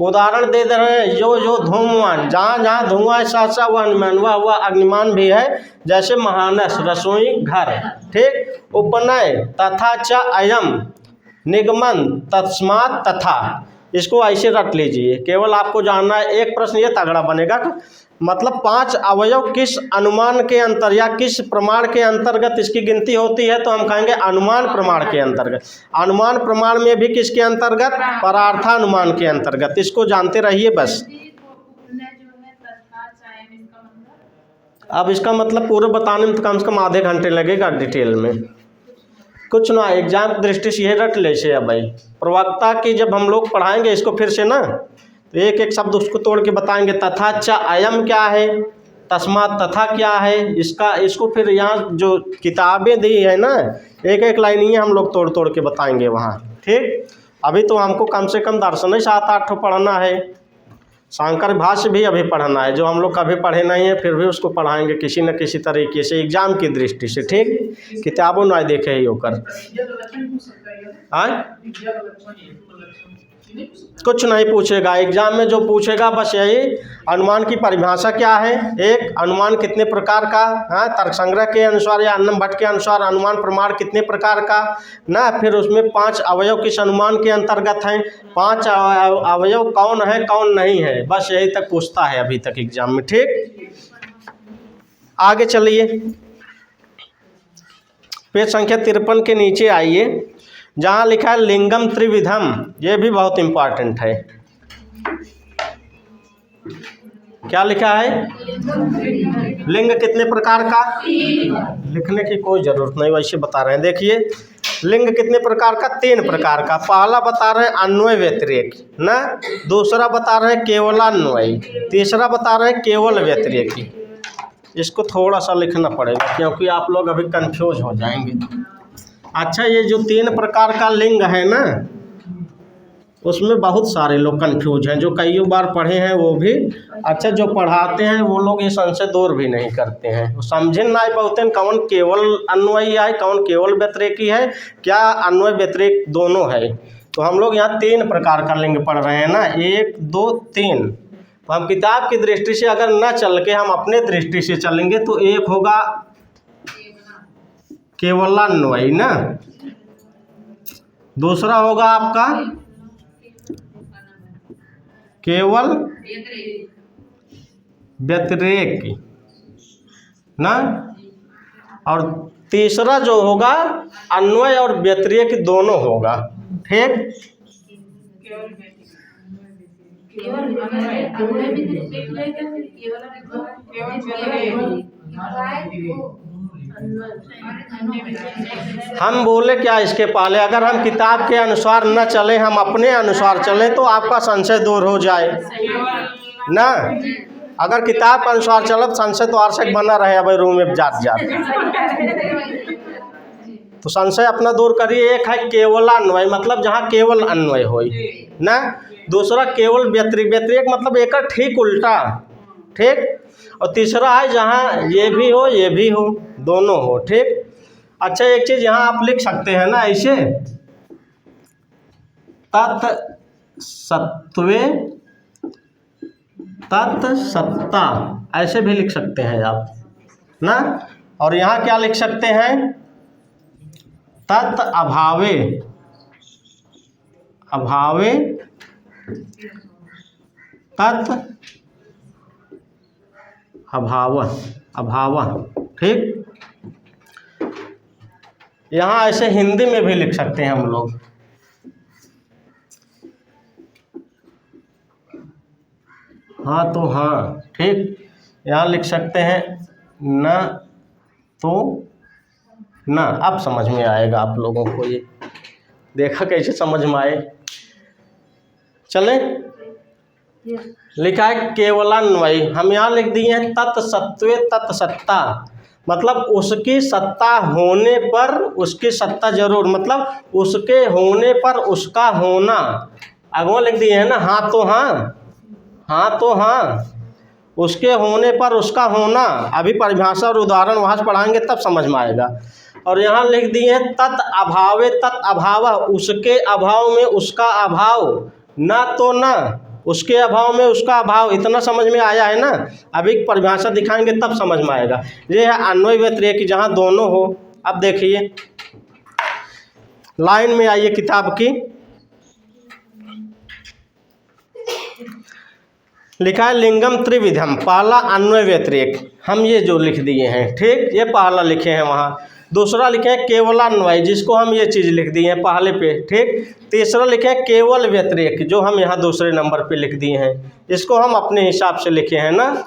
उदाहरण दे रहे हैं जो जो धूमवान, जहाँ जहाँ धुआं है साथ वह अग्निमान, वह अग्निमान भी है, जैसे महानस, रसोई घर। ठीक, उपनय तथा च अयम, निगमन तस्मात् तथा। इसको ऐसे रट लीजिए, केवल आपको जानना है। एक प्रश्न ये तगड़ा बनेगा, मतलब 5 अवयव किस अनुमान के अंतर या किस प्रमाण के अंतर्गत इसकी गिनती होती है, तो हम कहेंगे अनुमान प्रमाण के अंतर्गत। अनुमान प्रमाण में भी किसके अंतर्गत? परार्थानुमान के अंतर्गत। इसको जानते रहिए बस। अब इसका मतलब पूरे बताने में तो कम से कम आधे घंटे लगेगा डिटेल में। कुछ ना, एग्जाम की दृष्टि से ये रट ले से। अब भाई प्रवक्ता की जब हम लोग पढ़ाएंगे इसको फिर से ना, तो एक एक शब्द उसको तोड़ के बताएंगे। तथा च अयम क्या है, तस्मात् तथा क्या है, इसको फिर यहाँ जो किताबें दी है ना, एक एक लाइन ही हम लोग तोड़ तोड़ के बताएंगे वहाँ। ठीक, अभी तो हमको कम से कम दर्शन ही 7-8 पढ़ना है। शंकर भाष्य भी अभी पढ़ना है, जो हम लोग कभी पढ़े नहीं है, फिर भी उसको पढ़ाएंगे किसी न किसी तरीके से एग्जाम की दृष्टि से। ठीक, किताबों ना देखे ही होकर। कुछ नहीं पूछेगा। एग्जाम में जो पूछेगा बस यही, अनुमान की परिभाषा क्या है, एक अनुमान कितने प्रकार का, हाँ तर्क संग्रह के अनुसार या अन्नम भट्ट के अनुसार अनुमान प्रमाण कितने प्रकार का ना, फिर उसमें 5 अवयव किस अनुमान के अंतर्गत हैं, 5 अवयव कौन है कौन नहीं है, बस यही तक पूछता है अभी तक एग्जाम में। ठीक, आगे चलिए, पेज संख्या 53 के नीचे आइए, जहाँ लिखा है लिंगम त्रिविधम, ये भी बहुत इंपॉर्टेंट है। क्या लिखा है, लिंग कितने प्रकार का, लिखने की कोई जरूरत नहीं, वैसे बता रहे हैं। देखिए लिंग कितने प्रकार का, 3 प्रकार का। पहला बता रहे हैं अन्वय व्यतिरेक ना, दूसरा बता रहे हैं केवलान्वयी, तीसरा बता रहे हैं केवल व्यतिरेकी। इसको थोड़ा सा लिखना पड़ेगा क्योंकि आप लोग अभी कंफ्यूज हो जाएंगे। अच्छा, ये जो 3 प्रकार का लिंग है ना, उसमें बहुत सारे लोग कंफ्यूज हैं, जो कई बार पढ़े हैं वो भी, अच्छा जो पढ़ाते हैं वो लोग ये संशय दूर भी नहीं करते हैं, वो समझे ना पाते हैं कौन केवल अन्वयी है कौन केवल व्यतिरेकी है, क्या अन्वय व्यतिरेक दोनों है। तो हम लोग यहाँ 3 प्रकार का लिंग पढ़ रहे हैं ना, 1 2 3। तो हम किताब की दृष्टि से अगर न चल के हम अपने दृष्टि से चलेंगे तो एक होगा केवलान्वयी ना, दूसरा होगा आपका केवल व्यतिरेकी ना, और तीसरा जो होगा अन्वय और व्यतिरेक दोनों होगा। ठीक, हम बोले क्या इसके पहले, अगर हम किताब के अनुसार न चले, हम अपने अनुसार चलें तो आपका संशय दूर हो जाए ना। अगर किताब के अनुसार चलो संशय तो आरक्षक बना रहे अब रूम में जात तो संशय अपना दूर करिए। एक है केवलान्वय, मतलब जहाँ केवल अन्वय हो ना, दूसरा केवल व्यतिरेक मतलब एक ठीक उल्टा। ठीक, और तीसरा है जहाँ ये भी हो दोनों हो। ठीक, अच्छा एक चीज़ यहाँ आप लिख सकते हैं ना ऐसे, तत्सत्वे तत्सत्ता, ऐसे भी लिख सकते हैं आप ना। और यहाँ क्या लिख सकते हैं, तत् अभावे तत् अभाव। ठीक, यहाँ ऐसे हिंदी में भी लिख सकते हैं हम लोग, हाँ तो हाँ। ठीक, यहाँ लिख सकते हैं न तो न। अब समझ में आएगा आप लोगों को, ये देखा कैसे समझ में आए। चले, लिखा है केवलान्वयी, हम यहाँ लिख दिए हैं तत्सत्वे तत्सत्ता, मतलब उसकी सत्ता होने पर उसकी सत्ता जरूर, मतलब उसके होने पर उसका होना। अगवा लिख दिए है ना, हाँ तो हाँ, उसके होने पर उसका होना। अभी परिभाषा और उदाहरण वहाँ से पढ़ाएंगे तब समझ में आएगा। और यहाँ लिख दिए हैं तत् अभावे तत् अभाव, उसके अभाव में उसका अभाव, ना तो ना उसके अभाव में उसका अभाव। इतना समझ में आया है ना, अभी परिभाषा दिखाएंगे तब समझ में आएगा। ये है अन्वय व्यतिरेक जहाँ दोनों हो। अब देखिए लाइन में आइए किताब की, लिखा है लिंगम त्रिविधम, पहला अन्वय व्यतिरेक, हम ये जो लिख दिए हैं। ठीक, ये पहला लिखे हैं वहाँ। दूसरा लिखे हैं केवलान्वयी, जिसको हम ये चीज़ लिख दिए हैं पहले पे। ठीक, तीसरा लिखे हैं केवल व्यतिरेक, जो हम यहाँ दूसरे नंबर पे लिख दिए हैं, इसको हम अपने हिसाब से लिखे हैं ना।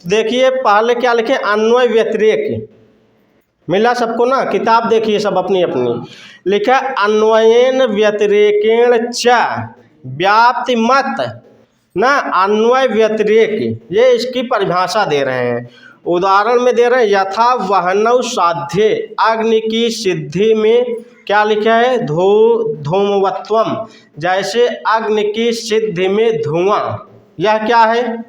देखिए पहले क्या लिखे, अन्वय व्यतिरेक, मिला सबको ना, किताब देखिए सब अपनी अपनी। लिखा अन्वयेन व्यतिरेकेण च व्याप्ति मत ना, अन्वय व्यतिरेक, ये इसकी परिभाषा दे रहे हैं। उदाहरण में दे रहे हैं, यथा वहनौ साध्य, अग्नि की सिद्धि में क्या लिखा है, धूमवत्वम, जैसे अग्नि की सिद्धि में धुआं। यह क्या है,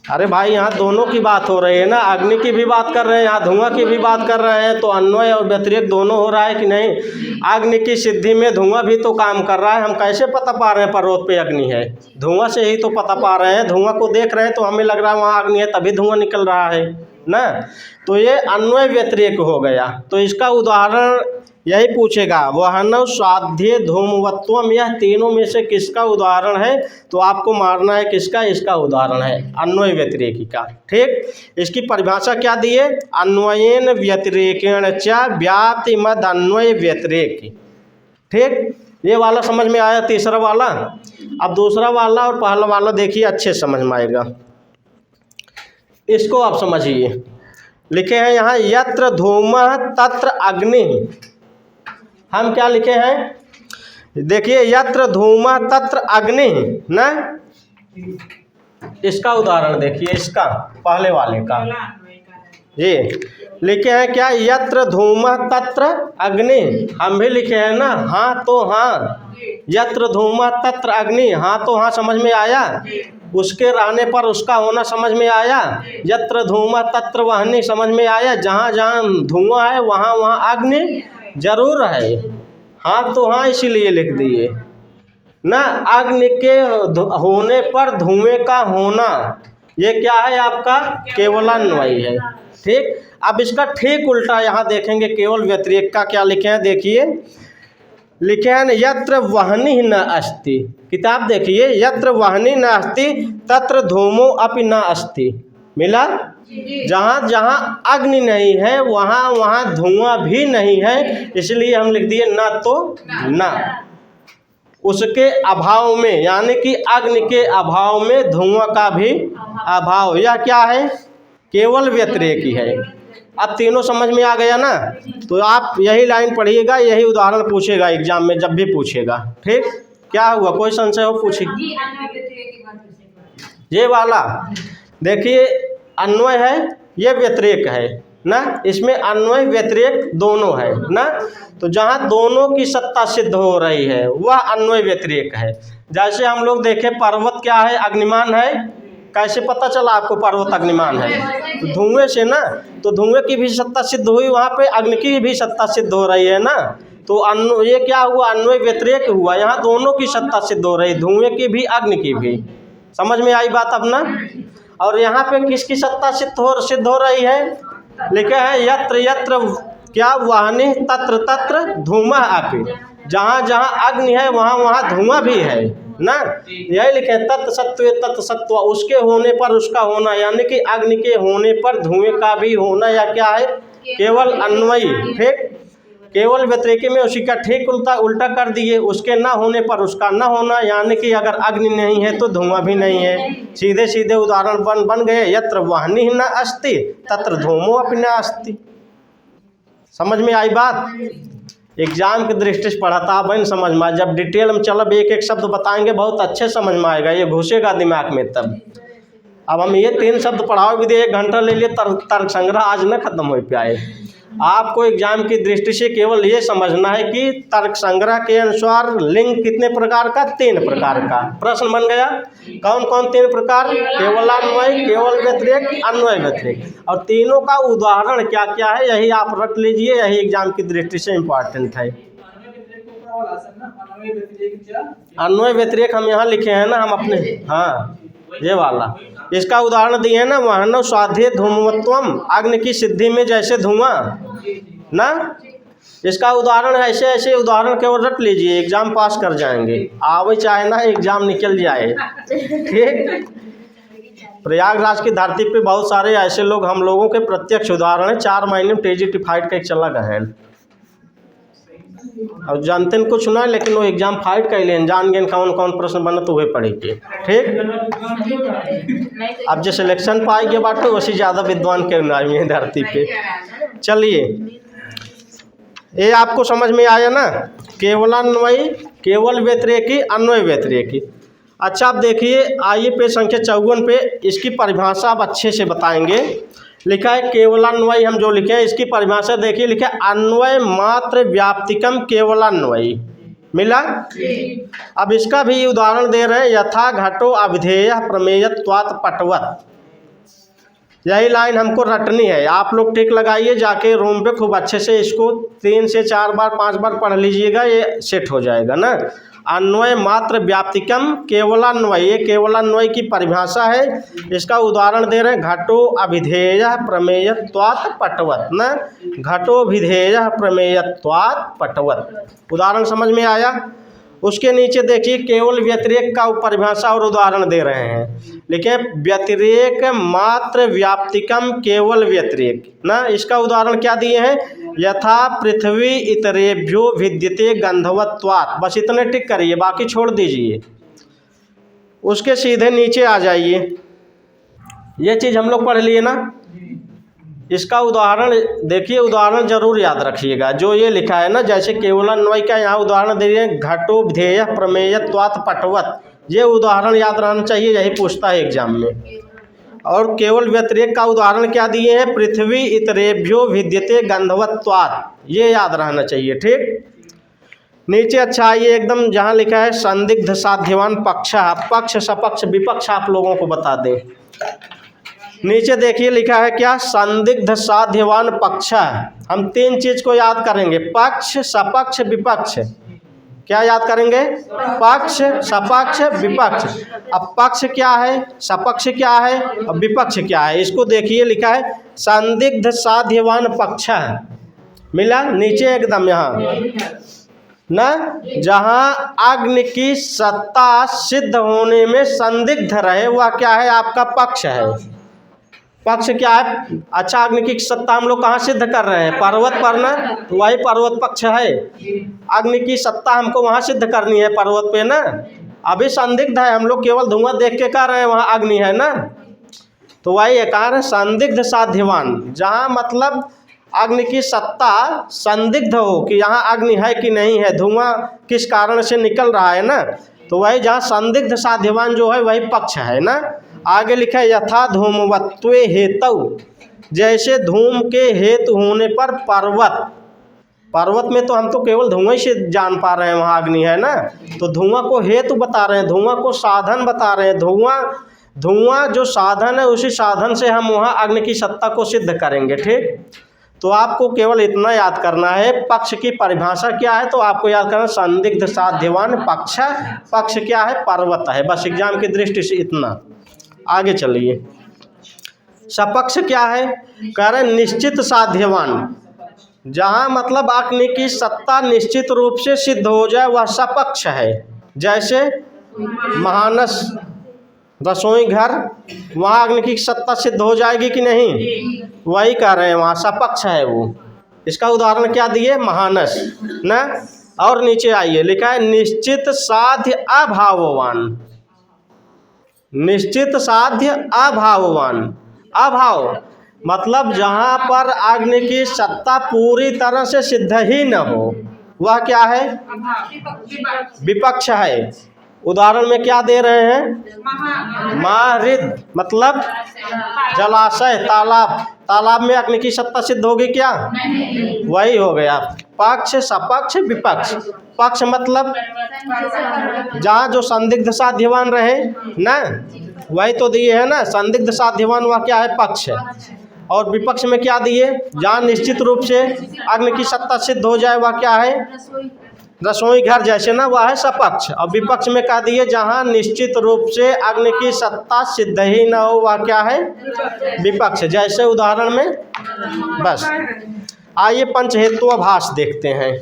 अरे भाई यहाँ दोनों की बात हो रही है ना, अग्नि की भी बात कर रहे हैं, यहाँ धुआं की भी बात कर रहे हैं, तो अन्वय और व्यतिरेक दोनों हो रहा है कि नहीं। अग्नि की सिद्धि में धुआं भी तो काम कर रहा है, हम कैसे पता पा रहे हैं पर्वत पे अग्नि है, धुआं से ही तो पता पा रहे हैं, धुआं को देख रहे हैं तो हमें लग रहा है वहाँ अग्नि है, तभी धुआं निकल रहा है ना। तो ये अन्वय व्यतिरेक हो गया। तो इसका उदाहरण यही पूछेगा, वहनव साध्य धूमवत्वम, यह तीनों में से किसका उदाहरण है, तो आपको मारना है किसका, इसका उदाहरण है अन्वय व्यतिरेकी का। ठीक, इसकी परिभाषा क्या दी है, अन्वयेन व्यतिरेकेण च व्याप्ति मद अन्वय व्यतिरेकी। ठीक, ये वाला समझ में आया, तीसरा वाला। अब दूसरा वाला और पहला वाला देखिए, अच्छे समझ में आएगा, इसको आप समझिए। लिखे हैं यहाँ, यत्र धूमः तत्र अग्नि। हम क्या लिखे हैं, देखिए, यत्र धूमः तत्र अग्नि ना। इसका उदाहरण देखिए, इसका पहले वाले का ये लिखे हैं क्या, यत्र धूमः तत्र अग्नि। हम भी लिखे हैं ना, हाँ तो हाँ, यत्र धूमः तत्र अग्नि, हाँ तो हाँ समझ में आया, उसके रहने पर उसका होना समझ में आया। यत्र धूमः तत्र वहनी समझ में आया, जहाँ जहाँ धुआं है वहाँ वहाँ अग्नि जरूर है। हाँ तो हाँ इसीलिए लिख दिए ना, अग्नि के होने पर धुएं का होना, ये क्या है आपका, केवलान्वयी है। ठीक, अब इसका ठीक उल्टा यहाँ देखेंगे, केवल व्यतिरेक का क्या लिखे हैं, देखिए, लिखे हैं यत्र वहनी न अस्ति। किताब देखिए, यत्र वहनी न अस्ति तत्र धूमो अपि न अस्ति। मिला, जहाँ जहाँ अग्नि नहीं है वहाँ वहाँ धुआं भी नहीं है, इसलिए हम लिख दिए न तो न। उसके अभाव में, यानी कि अग्नि के अभाव में धुआं का भी अभाव, यह क्या है, केवल व्यतिरेकी है। अब तीनों समझ में आ गया ना। तो आप यही लाइन पढ़िएगा, यही उदाहरण पूछेगा एग्जाम में जब भी पूछेगा। ठीक, क्या हुआ, कोई संशय हो पूछिए। ये वाला देखिए, अन्वय है, ये व्यतिरेक है ना, इसमें अन्वय व्यतिरेक दोनों है ना। तो जहाँ दोनों की सत्ता सिद्ध हो रही है वह अन्वय व्यतिरेक है। जैसे हम लोग देखें, पर्वत क्या है, अग्निमान है। कैसे पता चला आपको पर्वत अग्निमान है, तो धुएं से ना। तो धुएं की भी सत्ता सिद्ध हुई, वहाँ पे अग्नि की भी सत्ता सिद्ध हो रही है ना। तो ये क्या हुआ, अन्वय व्यतिरेक हुआ, यहाँ दोनों की सत्ता सिद्ध हो रही, धुएं की भी अग्नि की भी। समझ में आई बात अब ना। और यहाँ पे किसकी सत्ता सिद्ध हो रही है, लिखा है यत्र यत्र क्या, वाहनी तत्र तत्र धूमा अपि, जहाँ जहाँ अग्नि है वहाँ वहाँ धुआं भी है ना। यही लिखे तत् सत्व तत् सत्व, उसके होने पर उसका होना, यानी कि अग्नि के होने पर धुएं का भी होना, या क्या है, केवल अन्वयी। ठीक, केवल व्यतिरेकी में उसी का ठीक उल्टा कर दिए, उसके ना होने पर उसका ना होना, यानी कि अगर अग्नि नहीं है तो धुआं भी नहीं है। सीधे सीधे उदाहरण बन गए, यत्र वाहनी न अस्ति तत्र धूमो अपि न अस्ति। समझ में आई बात। एग्जाम की दृष्टि से पढ़ा था, बहन समझ में आए, जब डिटेल में चलब एक एक शब्द बताएंगे बहुत अच्छे समझ में आएगा, ये घुसेगा दिमाग में तब। अब हम ये 3 शब्द पढ़ाओ भी 1 घंटा ले लिए, तर्क संग्रह आज न खत्म हो पाए। आपको एग्जाम की दृष्टि से केवल ये समझना है कि तर्क संग्रह के अनुसार लिंग कितने प्रकार का, 3 प्रकार का। प्रश्न बन गया, कौन कौन 3 प्रकार, केवलान्वय, केवल व्यतिरेक, अन्वय व्यतिरेक। और तीनों का उदाहरण क्या क्या है, यही आप रट लीजिए, यही एग्जाम की दृष्टि से इम्पोर्टेंट है। अन्वय व्यतिरेक हम यहाँ लिखे हैं ना, हम अपने, हाँ ये वाला, इसका उदाहरण दिए है ना, वहनव साध्य धूमवत्वम, अग्नि की सिद्धि में जैसे धुआं ना। इसका उदाहरण है, ऐसे ऐसे उदाहरण केवल रट लीजिए, एग्जाम पास कर जाएंगे, आवे चाहे ना एग्जाम निकल जाए। ठीक, प्रयागराज की धरती पे बहुत सारे ऐसे लोग, हम लोगों के प्रत्यक्ष उदाहरण है। 4 महीने में TGT फाइट करके चला गए हैं, अब जानते हैं कुछ ना, लेकिन वो एग्जाम फाइट कर लें, जान गए कौन कौन प्रश्न बना तो वही पढ़ेंगे। ठीक, अब जो सिलेक्शन पाएंगे बाटे वैसे ज़्यादा विद्वान क्यों ना आए धरती पे। चलिए, ये आपको समझ में आया ना, केवलान्वयी, केवल व्यतिरेकी, अन्वय व्यतिरेकी। अच्छा, आप देखिए, आइए पेज संख्या 54 पे इसकी परिभाषा आप अच्छे से बताएंगे। लिखा है केवलान्वयी, हम जो लिखे हैं इसकी परिभाषा देखिए, लिखा है अन्वय मात्र व्याप्तिकम केवलान्वयी। मिला। अब इसका भी उदाहरण दे रहे हैं, यथा घटो अविधेय प्रमेयत्वात् पटवत्। यही लाइन हमको रटनी है। आप लोग टिक लगाइए जाके रूम पे, खूब अच्छे से इसको 3 से 4 बार 5 बार पढ़ लीजिएगा, ये सेट हो जाएगा ना। अन्वय मात्र व्याप्तिकम केवलान्वय, ये केवलान्वय की परिभाषा है। इसका उदाहरण दे रहे हैं, घटो अभिधेय प्रमेयत्वात् पटवत् न, घटो विधेय प्रमेयत्वात् पटवत्। उदाहरण समझ में आया। उसके नीचे देखिए केवल व्यतिरेक का परिभाषा और उदाहरण दे रहे हैं। लिखे व्यतिरेक मात्र व्याप्तिकम केवल व्यतिरेक ना, इसका उदाहरण क्या दिए हैं, यथा पृथ्वी इतरेभ्यो विद्यते गंधवत्वात्। बस इतने टिक करिए, बाकी छोड़ दीजिए। उसके सीधे नीचे आ जाइए, ये चीज़ हम लोग पढ़ लिए ना। इसका उदाहरण देखिए, उदाहरण जरूर याद रखिएगा जो ये लिखा है ना। जैसे केवलान्वय का यहाँ उदाहरण दे रहे हैं, घटो विधेय प्रमेयत्वात् पटवत्, ये उदाहरण याद रहना चाहिए, यही पूछता है एग्जाम में। और केवल व्यतिरेक का उदाहरण क्या दिए हैं, पृथ्वी इतरेभ्यो विद्यते गंधवत्वात्, ये याद रहना चाहिए। ठीक, नीचे अच्छा आइए एकदम, जहाँ लिखा है संदिग्ध साध्यवान पक्ष, पक्ष सपक्ष विपक्ष आप लोगों को बता दें। नीचे देखिए लिखा है क्या, संदिग्ध साध्यवान पक्ष। हम 3 चीज को याद करेंगे, पक्ष सपक्ष विपक्ष। क्या याद करेंगे, पक्ष सपक्ष विपक्ष। अब पक्ष क्या है, सपक्ष क्या है और विपक्ष क्या है, इसको देखिए लिखा है संदिग्ध साध्यवान पक्ष। मिला नीचे एकदम यहाँ ना, जहां अग्नि की सत्ता सिद्ध होने में संदिग्ध रहे वह क्या है, आपका पक्ष है। पक्ष क्या है, अच्छा अग्नि की सत्ता हम लोग कहाँ सिद्ध कर रहे हैं, पर्वत पर ना, तो वही पर्वत पक्ष है। अग्नि की सत्ता हमको वहाँ सिद्ध करनी है पर्वत पे ना, अभी संदिग्ध है, हम लोग केवल धुआं देख के कह रहे हैं वहाँ अग्नि है ना। तो वही एक कारण संदिग्ध साध्यवान, जहाँ मतलब अग्नि की सत्ता संदिग्ध हो कि यहाँ अग्नि है कि नहीं है, धुआं किस कारण से निकल रहा है ना, तो वही जहाँ संदिग्ध साध्यवान जो है वही पक्ष है ना। आगे लिखा है यथा धूमवत्वे हेतु, जैसे धूम के हेतु होने पर पर्वत, पर्वत में तो हम तो केवल धुआं से जान पा रहे हैं वहाँ अग्नि है ना, तो धुआं को हेतु बता रहे हैं, धुआं को साधन बता रहे हैं। धुआं जो साधन है उसी साधन से हम वहाँ अग्नि की सत्ता को सिद्ध करेंगे। ठीक, तो आपको केवल इतना याद करना है, पक्ष की परिभाषा क्या है, तो आपको याद करना संदिग्ध साध्यवान पक्ष, पक्ष क्या है, पर्वत है। बस एग्जाम की दृष्टि से इतना। आगे चलिए, सपक्ष क्या है, कह रहे निश्चित साध्यवान, जहाँ मतलब अग्नि की सत्ता निश्चित रूप से सिद्ध हो जाए वह सपक्ष है। जैसे महानस रसोई घर, वहाँ अग्नि की सत्ता सिद्ध हो जाएगी कि नहीं, वही कह रहे हैं वहाँ सपक्ष है वो। इसका उदाहरण क्या दिए, महानस ना। और नीचे आइए लिखा है निश्चित साध्य अभाववान, निश्चित साध्य अभाववान। अभाव मतलब जहाँ पर अग्नि की सत्ता पूरी तरह से सिद्ध ही न हो वह क्या है, विपक्ष है। उदाहरण में क्या दे रहे हैं, महारिद मतलब जलाशय, तालाब, तालाब में अग्नि की सत्ता सिद्ध होगी क्या, वही हो गया पक्ष सपक्ष विपक्ष। पक्ष मतलब जहाँ जो संदिग्ध साध्यवान रहे ना, वही तो दिए है ना, संदिग्ध साध्यवान वह क्या है, पक्ष। और विपक्ष में क्या दिए, जहाँ निश्चित रूप से अग्नि की सत्ता सिद्ध हो जाए वह क्या है, रसोई घर जैसे ना, वह है सपक्ष। और विपक्ष में कह दिए जहाँ निश्चित रूप से अग्नि की सत्ता सिद्ध ही न हो वह क्या है, विपक्ष। जैसे उदाहरण में बस। आइए पंचहेत्वाभास देखते हैं।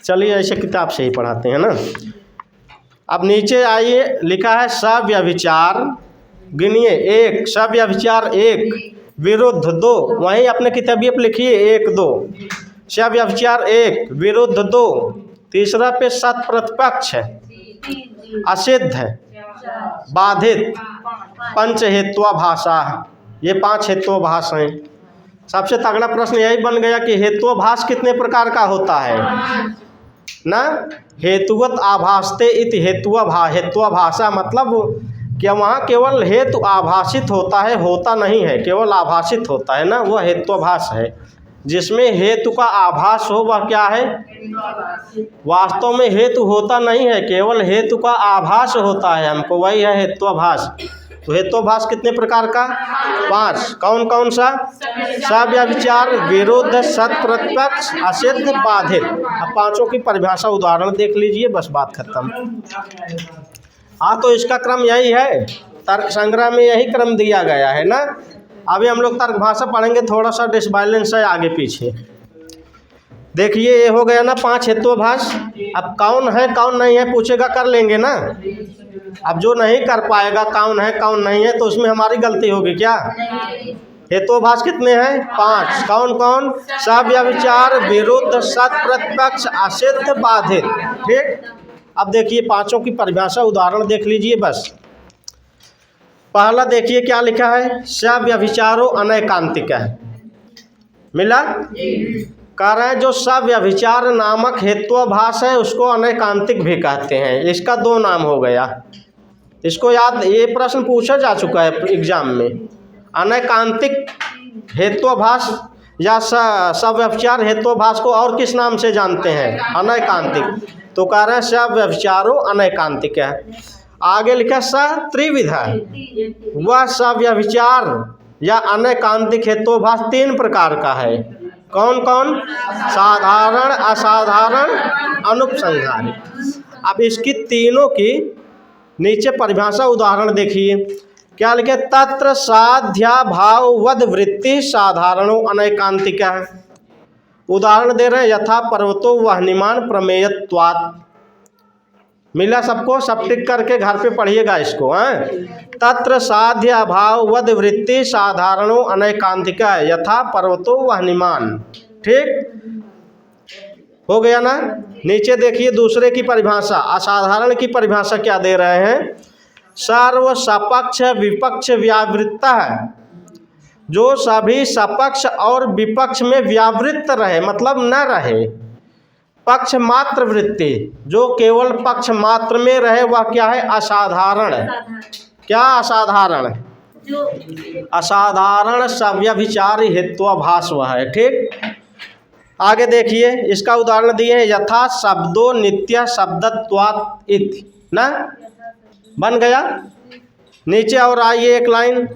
चलिए ऐसे किताब से ही पढ़ाते हैं ना। अब नीचे आइए लिखा है सव्यभिचार, गिनिए 1, सव्यभिचार 1, विरुद्ध 2, वहीं अपने किताबिए पर लिखिए 1 2। सव्यभिचार 1, विरुद्ध 2, तीसरा पे सत प्रतिपक्ष, असिद्ध, बाधित, पंचहेत्वाभाषा, ये 5 हेत्वाभास हैं। सबसे तगड़ा प्रश्न यही बन गया कि हेत्वाभास कितने प्रकार का होता है ना। हेतुवत आभासते इति हेत्वाभाषा मतलब क्या वहाँ केवल हेतु आभासित होता है, होता नहीं है, केवल आभासित होता है ना, वह हेत्वाभास है। जिसमें हेतु का आभास हो वह क्या है, वास्तव में हेतु होता नहीं है, केवल हेतु का आभास होता है हमको, वही है हेत्वाभास। तो हेतुभाष कितने प्रकार का? 5। कौन कौन सा? सव्यभिचार, विरुद्ध, सत प्रतिपक्ष, असिद्ध, बाधित। अब पांचों की परिभाषा उदाहरण देख लीजिए, बस बात खत्म। हाँ, तो इसका क्रम यही है, तर्क संग्रह में यही क्रम दिया गया है ना। अभी हम लोग तर्क भाषा पढ़ेंगे, थोड़ा सा डिसबैलेंस है आगे पीछे। देखिए ये हो गया ना 5 हेतुभाष। अब कौन है कौन नहीं है पूछेगा, कर लेंगे ना। अब जो नहीं कर पाएगा कौन है कौन नहीं है, तो उसमें हमारी गलती होगी क्या? हेतुभाष कितने हैं? 5। कौन कौन? सव्यभिचार, विरुद्ध, सत प्रतिपक्ष, असिद्ध, बाधित। ठीक। अब देखिए पांचों की परिभाषा उदाहरण देख लीजिए बस। पहला देखिए क्या लिखा है, सव्यभिचारो अनैकांतिक है। मिला? कह रहे हैं जो सव्यभिचार नामक हेतुभाष है उसको अनैकांतिक भी कहते हैं। इसका 2 नाम हो गया। इसको याद, ये प्रश्न पूछा जा चुका है एग्जाम में। अनैकांतिक हेतुभाष या सव्यभिचार हेतुभाष को और किस नाम से जानते हैं? अनैकांतिक। तो कह रहे हैं सव्यभिचारो अनैकांतिक है। आगे लिखा त्रिविध है। वह सव्यभिचार या अनैकांतिक हेतुभाष 3 प्रकार का है। कौन कौन? साधारण, असाधारण, अनुपसंहारी। अब इसकी तीनों की नीचे परिभाषा उदाहरण देखिए क्या लिखे, तत्र साध्याभाववद वृत्ति साधारणो अनैकांतिक है। उदाहरण दे रहे हैं, यथा पर्वतो वह्निमान प्रमेयत्वात्। मिला सबको? सब टिक करके घर पे पढ़िएगा इसको। तत्र साध्य अभाववद वृत्ति साधारणो अनैकांतिक यथा पर्वतो वह्निमान। ठीक हो गया ना। नीचे देखिए दूसरे की परिभाषा, असाधारण की परिभाषा क्या दे रहे हैं, सर्व सपक्ष विपक्ष व्यावृत्ता है, जो सभी सपक्ष और विपक्ष में व्यावृत्त रहे, मतलब न रहे। पक्ष मात्र वृत्ति, जो केवल पक्ष मात्र में रहे, वह क्या है? असाधारण। क्या असाधारण? असाधारण सव्यभिचार हेतुभाष वह है। ठीक। आगे देखिए इसका उदाहरण दिए हैं, यथा शब्दो नित्य शब्दत्वात् इति ना। बन गया। नीचे और आइए एक लाइन,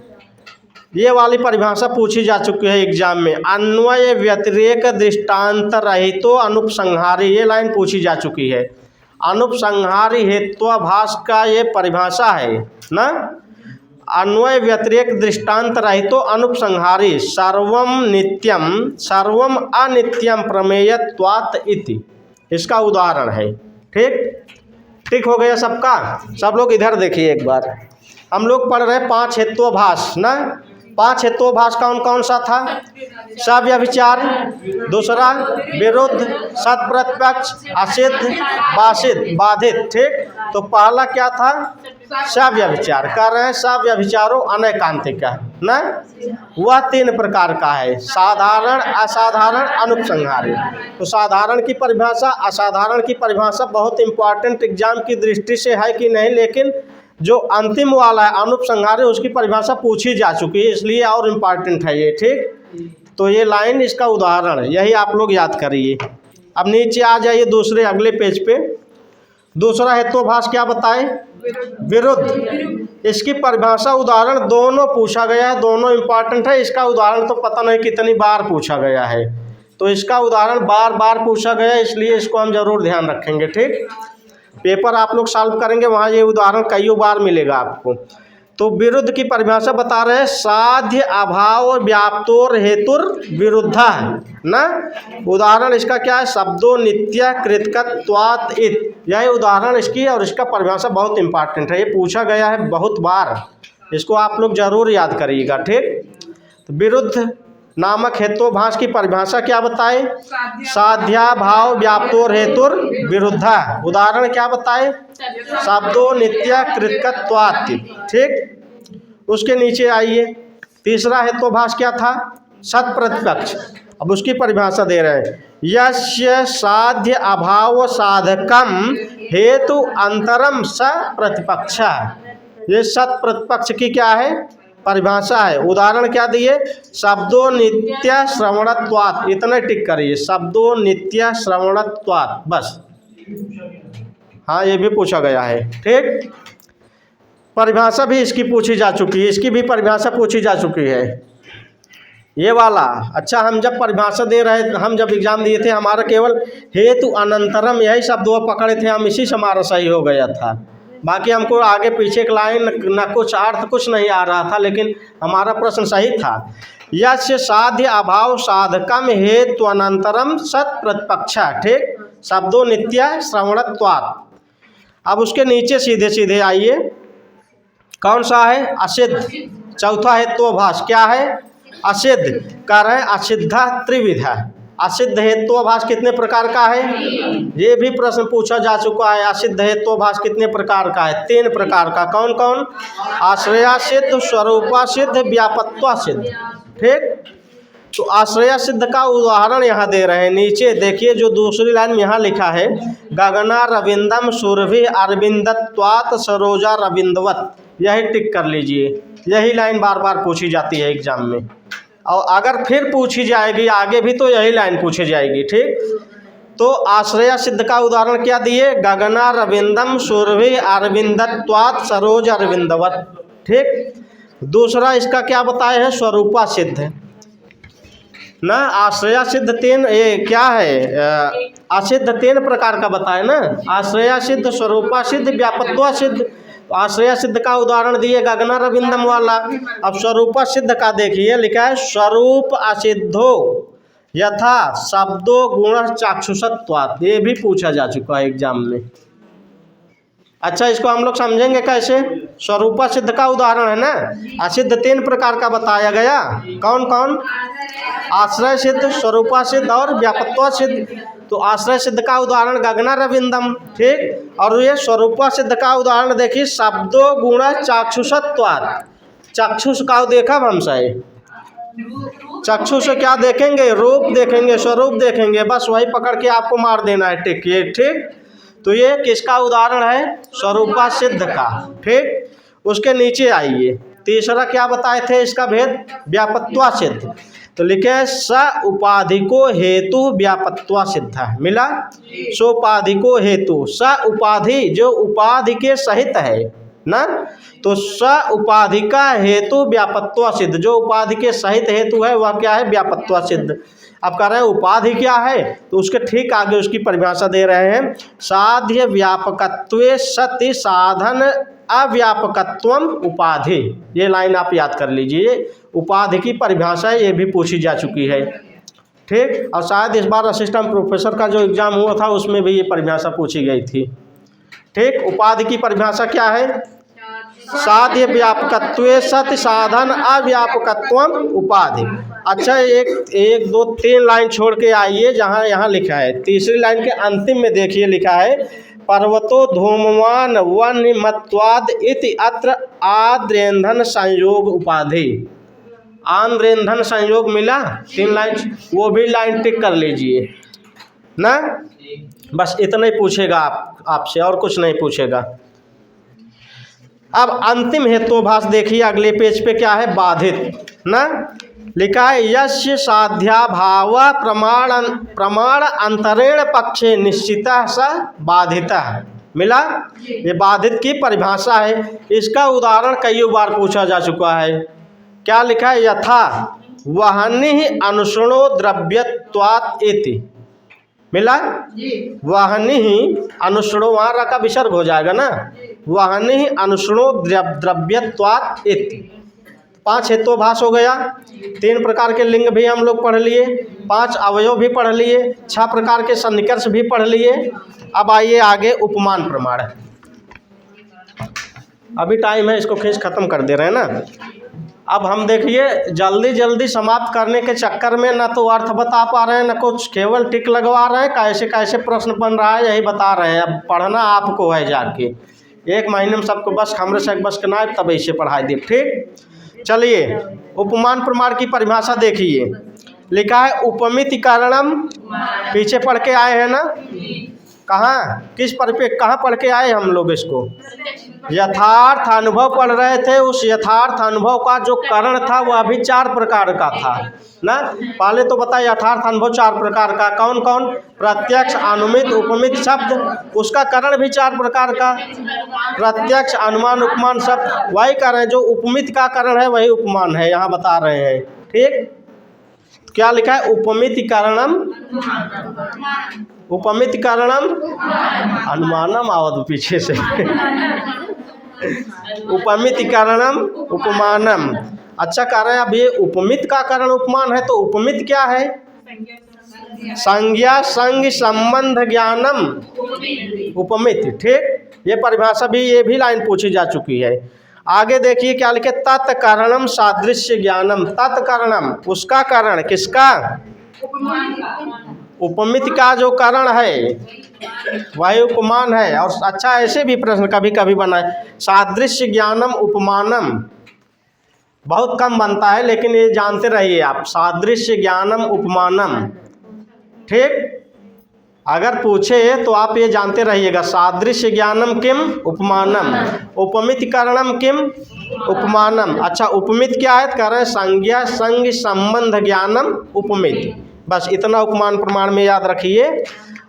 ये वाली परिभाषा पूछी जा चुकी है एग्जाम में। अन्वय व्यतिरेक दृष्टांत रहितो अनुपसंहारी, ये लाइन पूछी जा चुकी है। अनुपसंहारी हेतुभाष का ये परिभाषा है ना। अन्वय व्यतिरेक दृष्टांत रहितो अनुपसंहारी सर्वम नित्यम सर्वम अनित्यम प्रमेयत्वात् इति, इसका उदाहरण है। ठीक। ठीक हो गया सबका। सब लोग इधर देखिए एक बार। हम लोग पढ़ रहे 5 हेतुभाष ना। 5 हेतुभाष कौन कौन सा था? सव्यभिचार, दूसरा विरुद्ध, सत प्रतिपक्ष, असिद्ध, बाधित। ठीक। तो पहला क्या था? सव्यभिचार। कह रहे हैं सव्यभिचारो अनैकांतिक ना। वह 3 प्रकार का है, साधारण, असाधारण, अनुपसंहारी। तो साधारण की परिभाषा, असाधारण की परिभाषा बहुत इंपॉर्टेंट एग्जाम की दृष्टि से है कि नहीं, लेकिन जो अंतिम वाला है अनुपसंहारी उसकी परिभाषा पूछी जा चुकी है, इसलिए और इम्पॉर्टेंट है ये। ठीक। तो ये लाइन इसका उदाहरण है, यही आप लोग याद करिए। अब नीचे आ जाइए दूसरे अगले पेज पे। दूसरा हेतुभाष क्या बताएं? विरुद्ध। इसकी परिभाषा उदाहरण दोनों पूछा गया है, दोनों इम्पॉर्टेंट है। इसका उदाहरण तो पता नहीं कितनी बार पूछा गया है, तो इसका उदाहरण बार बार पूछा गया है, इसलिए इसको हम जरूर ध्यान रखेंगे। ठीक। पेपर आप लोग सॉल्व करेंगे वहाँ ये उदाहरण कई बार मिलेगा आपको। तो विरुद्ध की परिभाषा बता रहे हैं, साध्य अभाव व्याप्तोर हेतुर विरुद्ध ना। उदाहरण इसका क्या है? शब्दों नित्य कृतकत्वात् इत, यह उदाहरण इसकी, और इसका परिभाषा बहुत इंपॉर्टेंट है, ये पूछा गया है बहुत बार, इसको आप लोग जरूर याद करिएगा। ठीक। तो विरुद्ध नामक हेतुभाष की परिभाषा क्या बताए? साध्याभाव व्याप्तोर हेतुर विरुद्ध। उदाहरण क्या बताए? शब्दों नित्य कृतकत्वात्। ठीक। उसके नीचे आइए, तीसरा हेतुभाष क्या था? सत प्रतिपक्ष। अब उसकी परिभाषा दे रहे हैं, यस्य साध्य अभाव साधकम हेतु अंतरम स प्रतिपक्ष। ये सत प्रतिपक्ष की क्या है? परिभाषा है। उदाहरण क्या दिए? शब्दों नित्य श्रवणत्वात्, इतने टिक करिए, शब्दों नित्य श्रवणत्वात्, बस। हाँ ये भी पूछा गया है। ठीक। परिभाषा भी इसकी पूछी जा चुकी है, इसकी भी परिभाषा पूछी जा चुकी है ये वाला। अच्छा, हम जब परिभाषा दे रहे, हम जब एग्जाम दिए थे, हमारा केवल हेतु अनंतरम यही शब्द वो पकड़े थे हम, इसी से हमारा सही हो गया था। बाकी हमको आगे पीछे की लाइन न कुछ अर्थ कुछ नहीं आ रहा था, लेकिन हमारा प्रश्न सही था। यस्य साध्य अभाव साधकम हेतु अनंतरम सत प्रतिपक्षा, ठीक, शब्दों नित्य श्रवणत्वात्। अब उसके नीचे सीधे सीधे आइए, कौन सा है? असिद्ध। चौथा हेत्वाभास क्या है? असिद्ध। कह रहे हैं असिद्धा त्रिविधा। असिद्ध हेत्वाभास कितने प्रकार का है? ये भी प्रश्न पूछा जा चुका है। असिद्ध हेत्वाभास कितने प्रकार का है? 3 प्रकार का। कौन कौन? आश्रया सिद्ध, स्वरूपा सिद्ध, व्यापत्वा सिद्ध, ठीक। तो आश्रया सिद्ध का उदाहरण यहाँ दे रहे हैं। नीचे देखिए जो दूसरी लाइन में यहाँ लिखा है, गगना रविंदम सुरभि अरविंदत्वात् सरोजा रविंदवत, यही टिक कर लीजिए। यही लाइन बार बार पूछी जाती है एग्जाम में, और अगर फिर पूछी जाएगी आगे भी तो यही लाइन पूछी जाएगी, ठीक। तो आश्रया सिद्ध का उदाहरण क्या दिए? गगना रविंदम सुरभि अरविंदत्वात् सरोज अरविंदवत, ठीक। दूसरा इसका क्या बताए हैं? स्वरूपा सिद्ध ना। आश्रया सिद्ध 3, ये क्या है? असिद्ध 3 प्रकार का बताए ना, आश्रया सिद्ध, स्वरूपा सिद्ध, व्यापत्वा सिद्ध। आश्रया सिद्ध का उदाहरण दिए गगना रविंदम वाला। अब स्वरूपा सिद्ध का देखिए, लिखा है स्वरूप असिद्धो यथा शब्दो गुण चाक्षुषत्वात्, ये भी पूछा जा चुका है एग्जाम में। अच्छा, इसको हम लोग समझेंगे कैसे? स्वरूपा सिद्ध का उदाहरण है ना, असिद्ध 3 प्रकार का बताया गया। कौन कौन? आश्रय सिद्ध, स्वरूपा सिद्ध और व्यापत्वा सिद्ध। तो आश्रय सिद्ध का उदाहरण गगना रविंदम, ठीक। और ये स्वरूपा सिद्ध का उदाहरण देखिए शब्दो गुण चाक्षुषत्वात्। चक्षुष का देखा हम सही, चक्षु से क्या देखेंगे? रूप देखेंगे, स्वरूप देखेंगे, बस वही पकड़ के आपको मार देना है टिक, ये ठीक। तो ये किसका उदाहरण है? स्वरूपा सिद्ध का, ठीक। उसके नीचे आइए, तीसरा क्या बताए थे इसका भेद? व्यापत्वा सिद्ध। तो लिखे स उपाधिको हेतु व्यापत्वा सिद्ध, मिला। सोपाधिको हेतु, स उपाधि जो उपाधि के सहित है ना, तो स उपाधि का हेतु व्यापत्वा सिद्ध, जो उपाधि के सहित हेतु है वह क्या है? व्यापत्वा सिद्ध। अब कह रहे हैं उपाधि क्या है, तो उसके ठीक आगे उसकी परिभाषा दे रहे हैं, साध्य व्यापकत्वे सति साधन अव्यापकत्वम उपाधि। ये लाइन आप याद कर लीजिए, उपाधि की परिभाषा ये भी पूछी जा चुकी है, ठीक। और शायद इस बार असिस्टेंट प्रोफेसर का जो एग्जाम हुआ था उसमें भी ये परिभाषा पूछी गई थी, ठीक। उपाधि की परिभाषा क्या है? साध्य व्यापकत्वे सति साधन अव्यापकत्वम उपाधि। अच्छा, एक 2 3 लाइन छोड़ के आइए, जहाँ यहाँ लिखा है तीसरी लाइन के अंतिम में देखिए लिखा है, पर्वतो धूमवान वन्यमत्वाद इति अत्र आद्रेंधन संयोग उपाधि। आद्रेंधन संयोग मिला, 3 लाइन, वो भी लाइन टिक कर लीजिए ना। बस इतना ही पूछेगा आपसे, और कुछ नहीं पूछेगा। अब अंतिम हेतुभास देखिए अगले पेज पे क्या है? बाधित ना। लिखा है यस्य साध्याभाव प्रमाण अंतरेण पक्षे निश्चितः स बाधितः, मिला। ये बाधित की परिभाषा है, इसका उदाहरण कई बार पूछा जा चुका है। क्या लिखा है? यथा वहनि अनुसृणो द्रव्यत्वात् इति, मिला। वहनि अनुसृणो, वहाँ रका विसर्ग हो जाएगा ना, वहनि अनुसृणो द्रव्यत्वात् इति। 5 हेतुभास हो गया, 3 प्रकार के लिंग भी हम लोग पढ़ लिए, 5 अवयव भी पढ़ लिए, 6 प्रकार के सन्निकर्ष भी पढ़ लिए। अब आइए आगे उपमान प्रमाण। अभी टाइम है, इसको खींच खत्म कर दे रहे हैं ना। अब हम देखिए जल्दी जल्दी समाप्त करने के चक्कर में ना तो अर्थ बता पा रहे हैं, ना कुछ केवल टिक लगवा रहे हैं, कैसे कैसे प्रश्न बन रहा है यही बता रहे हैं। अब पढ़ना आपको है, जाके 1 महीने में सबको बस हमरे से बस के ना तब ऐसे पढ़ाई दे, ठीक। चलिए उपमान प्रमाण की परिभाषा देखिए, लिखा है उपमित कारणम, पीछे पढ़ के आए हैं ना। कहाँ किस परिपेक्ष कहाँ पढ़ के आए हम लोग इसको? यथार्थ अनुभव पढ़ रहे थे। उस यथार्थ अनुभव का जो कारण था वह भी 4 प्रकार का था ना। पहले तो बताइए यथार्थ अनुभव 4 प्रकार का कौन कौन? प्रत्यक्ष, अनुमित, उपमित शब्द। उसका कारण भी 4 प्रकार का, प्रत्यक्ष, अनुमान, उपमान शब्द। वही कह रहे हैं जो उपमित का कारण है वही उपमान है, यहाँ बता रहे हैं। ठीक, क्या लिखा है? उपमित कारणम, उपमित कारणम अनुमानम। आवत पीछे से उपमित कारणम उपमानम। अच्छा कह रहे हैं अब ये उपमित का कारण उपमान है तो उपमित क्या है? संज्ञा संग संबंध ज्ञानम उपमित। ठीक, ये परिभाषा भी, ये भी लाइन पूछी जा चुकी है। आगे देखिए क्या लिखे? तत्कारणम सादृश्य ज्ञानम। तत्कारणम उसका कारण, किसका? उपमित का जो कारण है वही उपमान है। और अच्छा ऐसे भी प्रश्न कभी कभी बना है, सादृश्य ज्ञानम उपमानम। बहुत कम बनता है लेकिन ये जानते रहिए आप, सादृश्य ज्ञानम उपमानम। ठीक, अगर पूछे तो आप ये जानते रहिएगा, सादृश्य ज्ञानम किम उपमानम, उपमित कारणम किम उपमानम। अच्छा उपमित क्या है? कह रहे हैं संज्ञा संग संबंध ज्ञानम उपमित। बस इतना उपमान प्रमाण में याद रखिए।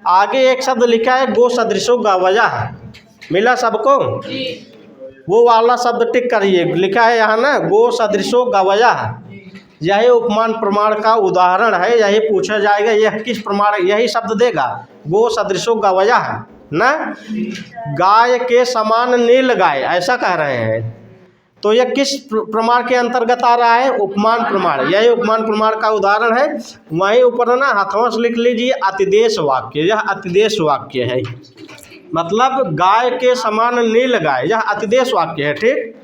आगे एक शब्द लिखा है गो सदृशो गवयः, मिला सबको? वो वाला शब्द टिक करिए, लिखा है यहाँ ना गो सदृशो गवयः। यही उपमान प्रमाण का उदाहरण है, यही पूछा जाएगा यह किस प्रमाण, यही शब्द देगा गो सदृशो गवयः ना। गाय के समान नील गाय, ऐसा कह रहे हैं। तो यह किस प्रमाण के अंतर्गत आ रहा है? उपमान प्रमाण। यही उपमान प्रमाण का उदाहरण है। वहीं ऊपर ना हाथों से लिख लीजिए अतिदेश वाक्य। यह अतिदेश वाक्य है, मतलब गाय के समान नील गाय, यह अतिदेश वाक्य है। ठीक,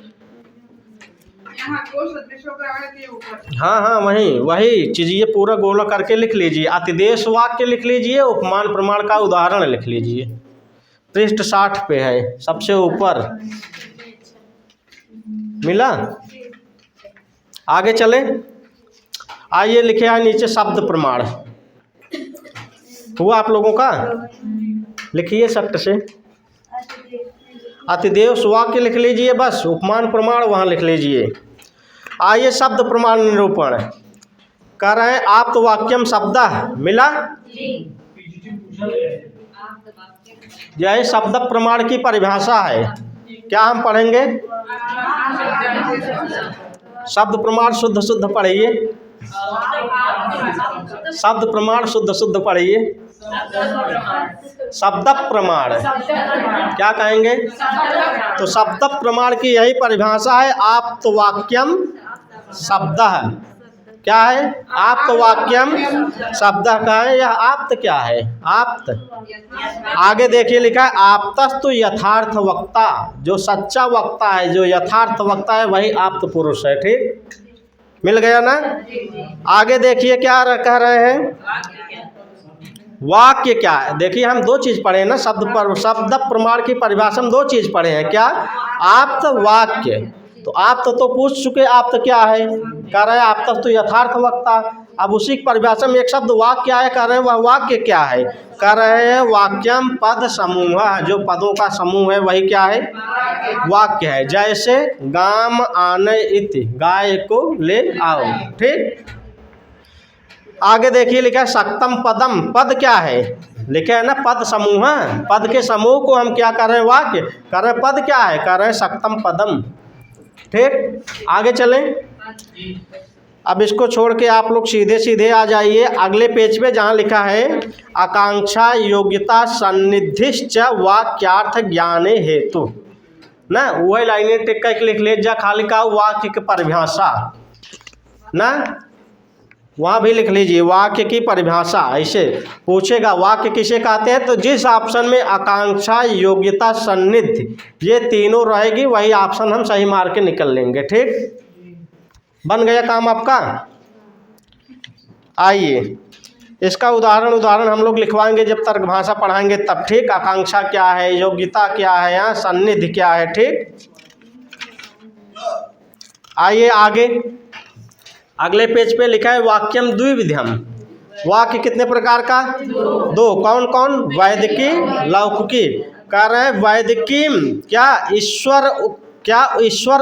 हाँ हाँ वही चीज, ये पूरा गोला करके लिख लीजिए। अतिदेश वाक्य लिख लीजिए, उपमान प्रमाण का उदाहरण लिख लीजिए। पृष्ठ 60 पे है, सबसे ऊपर मिला। आगे चले, आइए लिखे है नीचे शब्द प्रमाण हुआ आप लोगों का। लिखिए सट से अतिदेश वाक्य लिख लीजिए, बस उपमान प्रमाण वहाँ लिख लीजिए। आइए शब्द प्रमाण निरूपण कर रहे हैं। आप तो वाक्यम शब्द मिला, यह शब्द प्रमाण की परिभाषा है। क्या हम पढ़ेंगे? शब्द प्रमाण शुद्ध शुद्ध पढ़िए, शब्द प्रमाण शुद्ध शुद्ध पढ़िए। शब्द प्रमाण क्या कहेंगे? तो शब्द प्रमाण की यही परिभाषा है, आप तो वाक्यम शब्द है। क्या है? आप्त वाक्यम शब्द का है। यह आप्त क्या है? आप्त। आगे देखिए लिखा है आप्तस्तु यथार्थ वक्ता, जो सच्चा वक्ता है, जो यथार्थ वक्ता है वही आप्त पुरुष है। ठीक, मिल गया ना। आगे देखिए क्या कह रहे हैं, वाक्य क्या है? देखिए हम 2 चीज पढ़े ना, शब्द प्रमाण की परिभाषा में 2 चीज पढ़े हैं। क्या? आप्त, वाक्य। तो आप्त तो पूछ चुके, आप्त क्या है? कह रहे हैं आप्त तो यथार्थ वक्ता। अब उसी की परिभाषा में एक शब्द वाक्य है, कह रहे हैं वह वाक्य क्या है? कह रहे हैं वाक्यम पद समूह, जो पदों का समूह है वही क्या है? वाक्य है। जैसे गाम आने इति, गाय को ले आओ। ठीक, आगे देखिए लिखा है सक्तम पदम, पद क्या है? लिखे है ना पद समूह, पद के समूह को हम क्या कर रहे हैं? वाक्य कर रहे हैं। पद क्या है? कर रहे हैं सक्तम पदम। ठीक, आगे चलें। अब इसको छोड़ के आप लोग सीधे सीधे आ जाइए अगले पेज पे, जहाँ लिखा है आकांक्षा योग्यता सन्निधिश्च वाक्यार्थ ज्ञाने हेतु ना। वही लाइनें टिक कर लिख ले जा, खाली का वाक्य की परिभाषा ना, वहाँ भी लिख लीजिए वाक्य की परिभाषा। ऐसे पूछेगा वाक्य किसे कहते हैं, तो जिस ऑप्शन में आकांक्षा योग्यता सन्निधि ये तीनों रहेगी वही ऑप्शन हम सही मार के निकल लेंगे। ठीक, बन गया काम आपका। आइए इसका उदाहरण हम लोग लिखवाएंगे जब तर्क भाषा पढ़ाएंगे तब। ठीक, आकांक्षा क्या है, योग्यता क्या है, यहाँ सन्निधि क्या है। ठीक, आइए आगे अगले पेज पे लिखा है वाक्यम द्विविधम, वाक्य कितने प्रकार का? दो। कौन कौन? वैदिकी, लौकिकी। कह रहे हैं वैदिकी क्या ईश्वर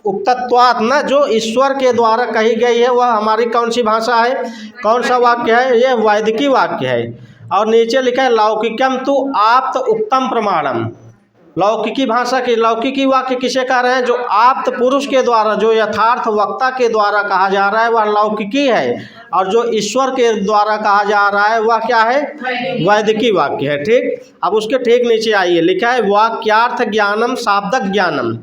उक्तत्वात् न, जो ईश्वर के द्वारा कही गई है वह हमारी कौन सी भाषा है, कौन सा वाक्य है? ये वैदिकी वाक्य है। और नीचे लिखा है लौकिकम तु आप्त उक्तम प्रमाणम। लौकिकी भाषा की, लौकिकी वाक्य किसे कह रहे हैं? जो आप्त पुरुष के द्वारा, जो यथार्थ वक्ता के द्वारा कहा जा रहा है वह लौकिकी है, और जो ईश्वर के द्वारा कहा जा रहा है वह क्या है? वैदिकी वाक्य है। ठीक, अब उसके ठीक नीचे आइए, लिखा है वाक्यार्थ ज्ञानम शाब्दक ज्ञानम।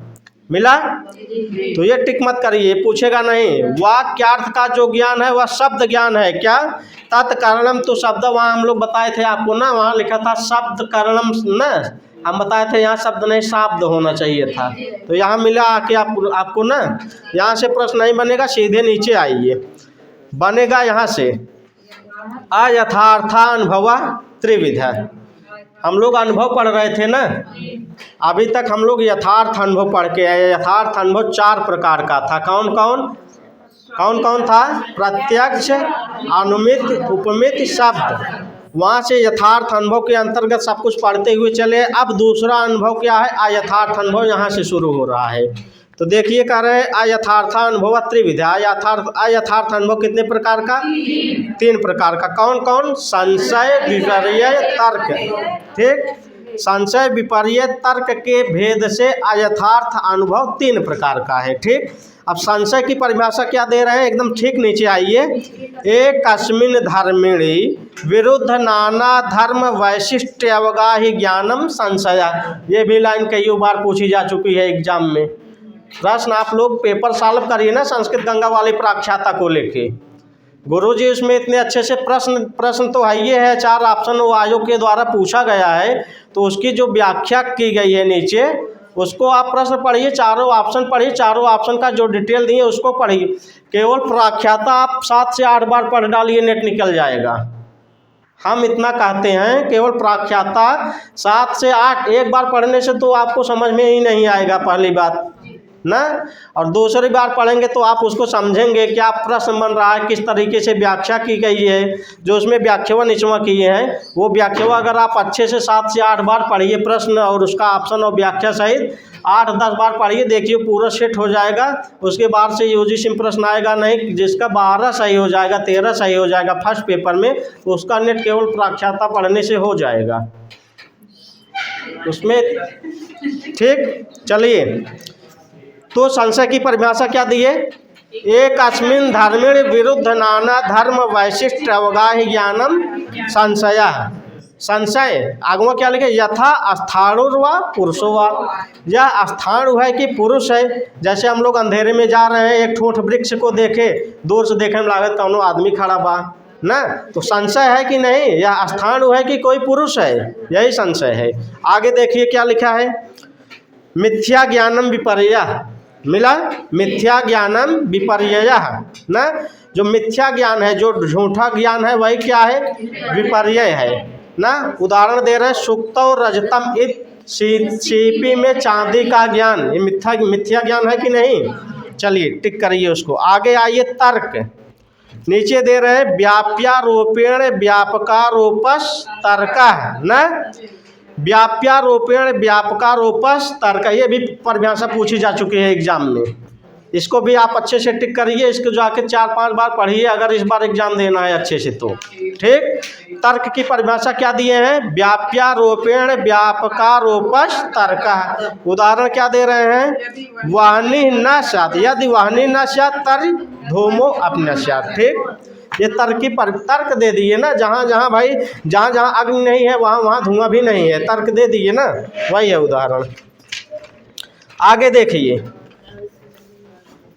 मिला? तो ये टिक मत करिए, पूछेगा नहीं। वाक्यार्थ का जो ज्ञान है वह शब्द ज्ञान है। क्या? तत्कारणम, तो शब्द वहाँ हम लोग बताए थे आपको ना, वहाँ लिखा था शब्द कारणम ना, हम बताए थे यहाँ शब्द नहीं शाब्द होना चाहिए था। तो यहाँ मिला आके आपको ना, यहाँ से प्रश्न नहीं बनेगा, सीधे नीचे आइए, बनेगा यहाँ से अयथार्थानुभव त्रिविधा। हम लोग अनुभव पढ़ रहे थे ना, अभी तक हम लोग यथार्थ अनुभव पढ़ के आए। यथार्थ अनुभव 4 प्रकार का था। कौन कौन था? प्रत्यक्ष, अनुमित, उपमित, शब्द। वहाँ से यथार्थ अनुभव के अंतर्गत सब कुछ पढ़ते हुए चले। अब दूसरा अनुभव क्या है? अयथार्थ अनुभव यहाँ से शुरू हो रहा है। तो देखिए कह रहे हैं अयथार्थानुभव त्रिविधा। अयथार्थ अनुभव कितने प्रकार का? 3 प्रकार का। कौन कौन? संशय, विपर्य, तर्क। ठीक, संशय, विपर्य, तर्क के भेद से अयथार्थ अनुभव 3 प्रकार का है। ठीक, अब संशय की परिभाषा क्या दे रहे हैं? एकदम ठीक नीचे आइए, एक अस्मिन् धर्मिणी विरुद्ध नाना धर्म वैशिष्ट्य अवगाहि ज्ञानम संशय। ये भी लाइन कई बार पूछी जा चुकी है एग्जाम में। प्रश्न आप लोग पेपर सॉल्व करिए ना संस्कृत गंगा वाली प्राख्याता को लेके। गुरुजी उसमें इतने अच्छे से प्रश्न तो है ये है, 4 ऑप्शन वो आयोग के द्वारा पूछा गया है, तो उसकी जो व्याख्या की गई है नीचे, उसको आप प्रश्न पढ़िए, चारों ऑप्शन पढ़िए, चारों ऑप्शन का जो डिटेल दिए उसको पढ़िए। केवल प्राख्याता आप 7 से 8 बार पढ़ डालिए, नेट निकल जाएगा। हम इतना कहते हैं, केवल प्राख्याता 7 से 8 एक बार पढ़ने से तो आपको समझ में ही नहीं आएगा, पहली बात ना। और दूसरी बार पढ़ेंगे तो आप उसको समझेंगे क्या प्रश्न बन रहा है, किस तरीके से व्याख्या की गई है, जो उसमें व्याख्यावा निचवा किए हैं वो व्याख्यावा अगर आप अच्छे से 7 से 8 बार पढ़िए, प्रश्न और उसका ऑप्शन और व्याख्या सहित 8-10 बार पढ़िए, देखिए पूरा सेट हो जाएगा। उसके बाद से यूजीसी में प्रश्न आएगा नहीं, जिसका 12 सही हो जाएगा, 13 सही हो जाएगा फर्स्ट पेपर में, उसका नेट केवल प्राख्याता पढ़ने से हो जाएगा उसमें। ठीक, चलिए, तो संशय की परिभाषा क्या दी है? एक अस्मिन् धर्मिण विरुद्ध नाना धर्म वैशिष्ट अवगाहि ज्ञानम संशय। संशय आगमा क्या लिखे? यथा स्थाणुर्वा पुरुषोवा। यह स्थाणु है कि पुरुष है। जैसे हम लोग अंधेरे में जा रहे हैं, एक ठूठ वृक्ष को देखे, दूर से देखने में लागत कौनो आदमी खड़ा बा ना, तो संशय है कि नहीं, यह स्थाणु है कि कोई पुरुष है, यही संशय है। आगे देखिए क्या लिखा है, मिथ्या ज्ञानम विपर्य। मिला? मिथ्या ज्ञानम विपर्य ना, जो मिथ्या ज्ञान है, जो झूठा ज्ञान है, वही क्या है? विपर्य है ना। उदाहरण दे रहे हैं, सुक्तो रजतम इत, सीपी में चांदी का ज्ञान, ये मिथ्या ज्ञान है कि नहीं? चलिए टिक करिए उसको। आगे आइए, तर्क नीचे दे रहे हैं, व्याप्यारोपेण व्यापकारोपस तर्क ना। व्याप्यारोपेण व्यापकारोपस तर्क, ये भी परिभाषा पूछी जा चुकी है एग्जाम में। इसको भी आप अच्छे से टिक करिए, इसको जाके 4-5 बार पढ़िए अगर इस बार एग्जाम देना है अच्छे से तो। ठीक, तर्क की परिभाषा क्या दिए हैं? व्याप्यारोपेण व्यापकारोपस तर्क। उदाहरण क्या दे रहे हैं? वाहनी न स्यात्, यदि वाहनी न स्यात् तर्हि धूमो अपि स्यात्। ठीक, ये तर्क दे दिए ना, जहाँ जहाँ भाई जहाँ जहाँ अग्नि नहीं है वहाँ वहाँ धुआं भी नहीं है, तर्क दे दिए ना, वही है उदाहरण। आगे देखिए,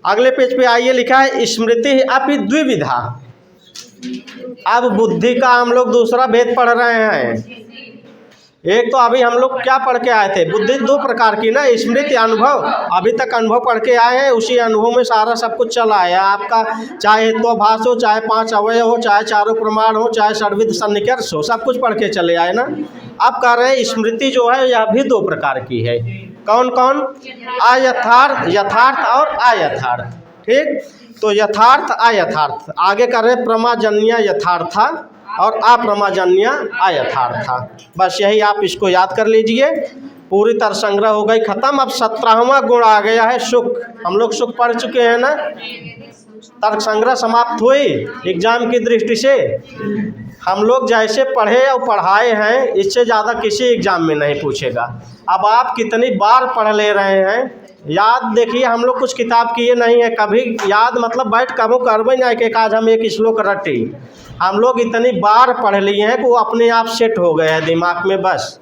अगले पेज पे आइए, लिखा है स्मृति अपि द्विविधा। अब बुद्धि का हम लोग दूसरा भेद पढ़ रहे हैं। एक तो अभी हम लोग क्या पढ़ के आए थे? बुद्धि 2 प्रकार की ना, स्मृति, अनुभव। अभी तक अनुभव पढ़ के आए हैं, उसी अनुभव में सारा सब कुछ चला है आपका, चाहे हेत्वाभास हो, चाहे 5 अवयव हो, चाहे 4 प्रमाण हो, चाहे षड्विध सन्निकर्ष हो, सब कुछ पढ़ के चले आए ना। अब कह रहे हैं स्मृति जो है यह भी 2 प्रकार की है। कौन कौन? अयथार्थ, यथार्थ और अयथार्थ। ठीक। तो यथार्थ अयथार्थ, आगे कर रहे प्रमाजन्य यथार्था और अप्रमाजन्य अयथार्था। बस यही आप इसको याद कर लीजिए। पूरी तरह संग्रह हो गई ख़त्म। अब 17वां गुण आ गया है सुख। हम लोग सुख पढ़ चुके हैं ना। तर्क संग्रह समाप्त हुई एग्जाम की दृष्टि से। हम लोग जैसे पढ़े और पढ़ाए हैं इससे ज़्यादा किसी एग्ज़ाम में नहीं पूछेगा। अब आप कितनी बार पढ़ ले रहे हैं याद। देखिए हम लोग कुछ किताब किए नहीं है कभी याद, मतलब बैठ कबो करबे नहीं कि आज हम एक श्लोक रटी। हम लोग इतनी बार पढ़ लिए हैं कि वो अपने आप सेट हो गए हैं दिमाग में बस।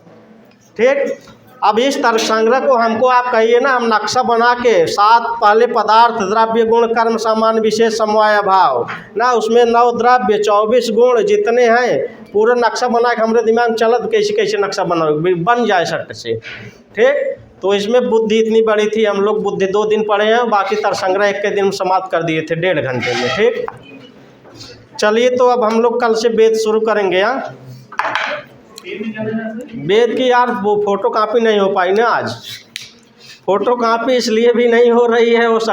ठीक। अब इस तर्क संग्रह को हमको आप कहिए ना, हम नक्शा बना के 7 पहले पदार्थ द्रव्य गुण कर्म सामान्य विशेष समवाय भाव ना, उसमें 9 द्रव्य 24 गुण जितने हैं पूरा नक्शा बना के हमारे दिमाग में चलत कैसे कैसे नक्शा बन जाए सट से। ठीक। तो इसमें बुद्धि इतनी बड़ी थी, हम लोग बुद्धि 2 दिन पढ़े हैं, बाकी तर्क संग्रह 1 के दिन में समाप्त कर दिए थे 1.5 घंटे में। ठीक। चलिए तो अब हम लोग कल से वेद शुरू करेंगे। यहाँ वेद की यार वो फोटो कॉपी नहीं हो पाई ना आज। फोटो कॉपी इसलिए भी नहीं हो रही है, वो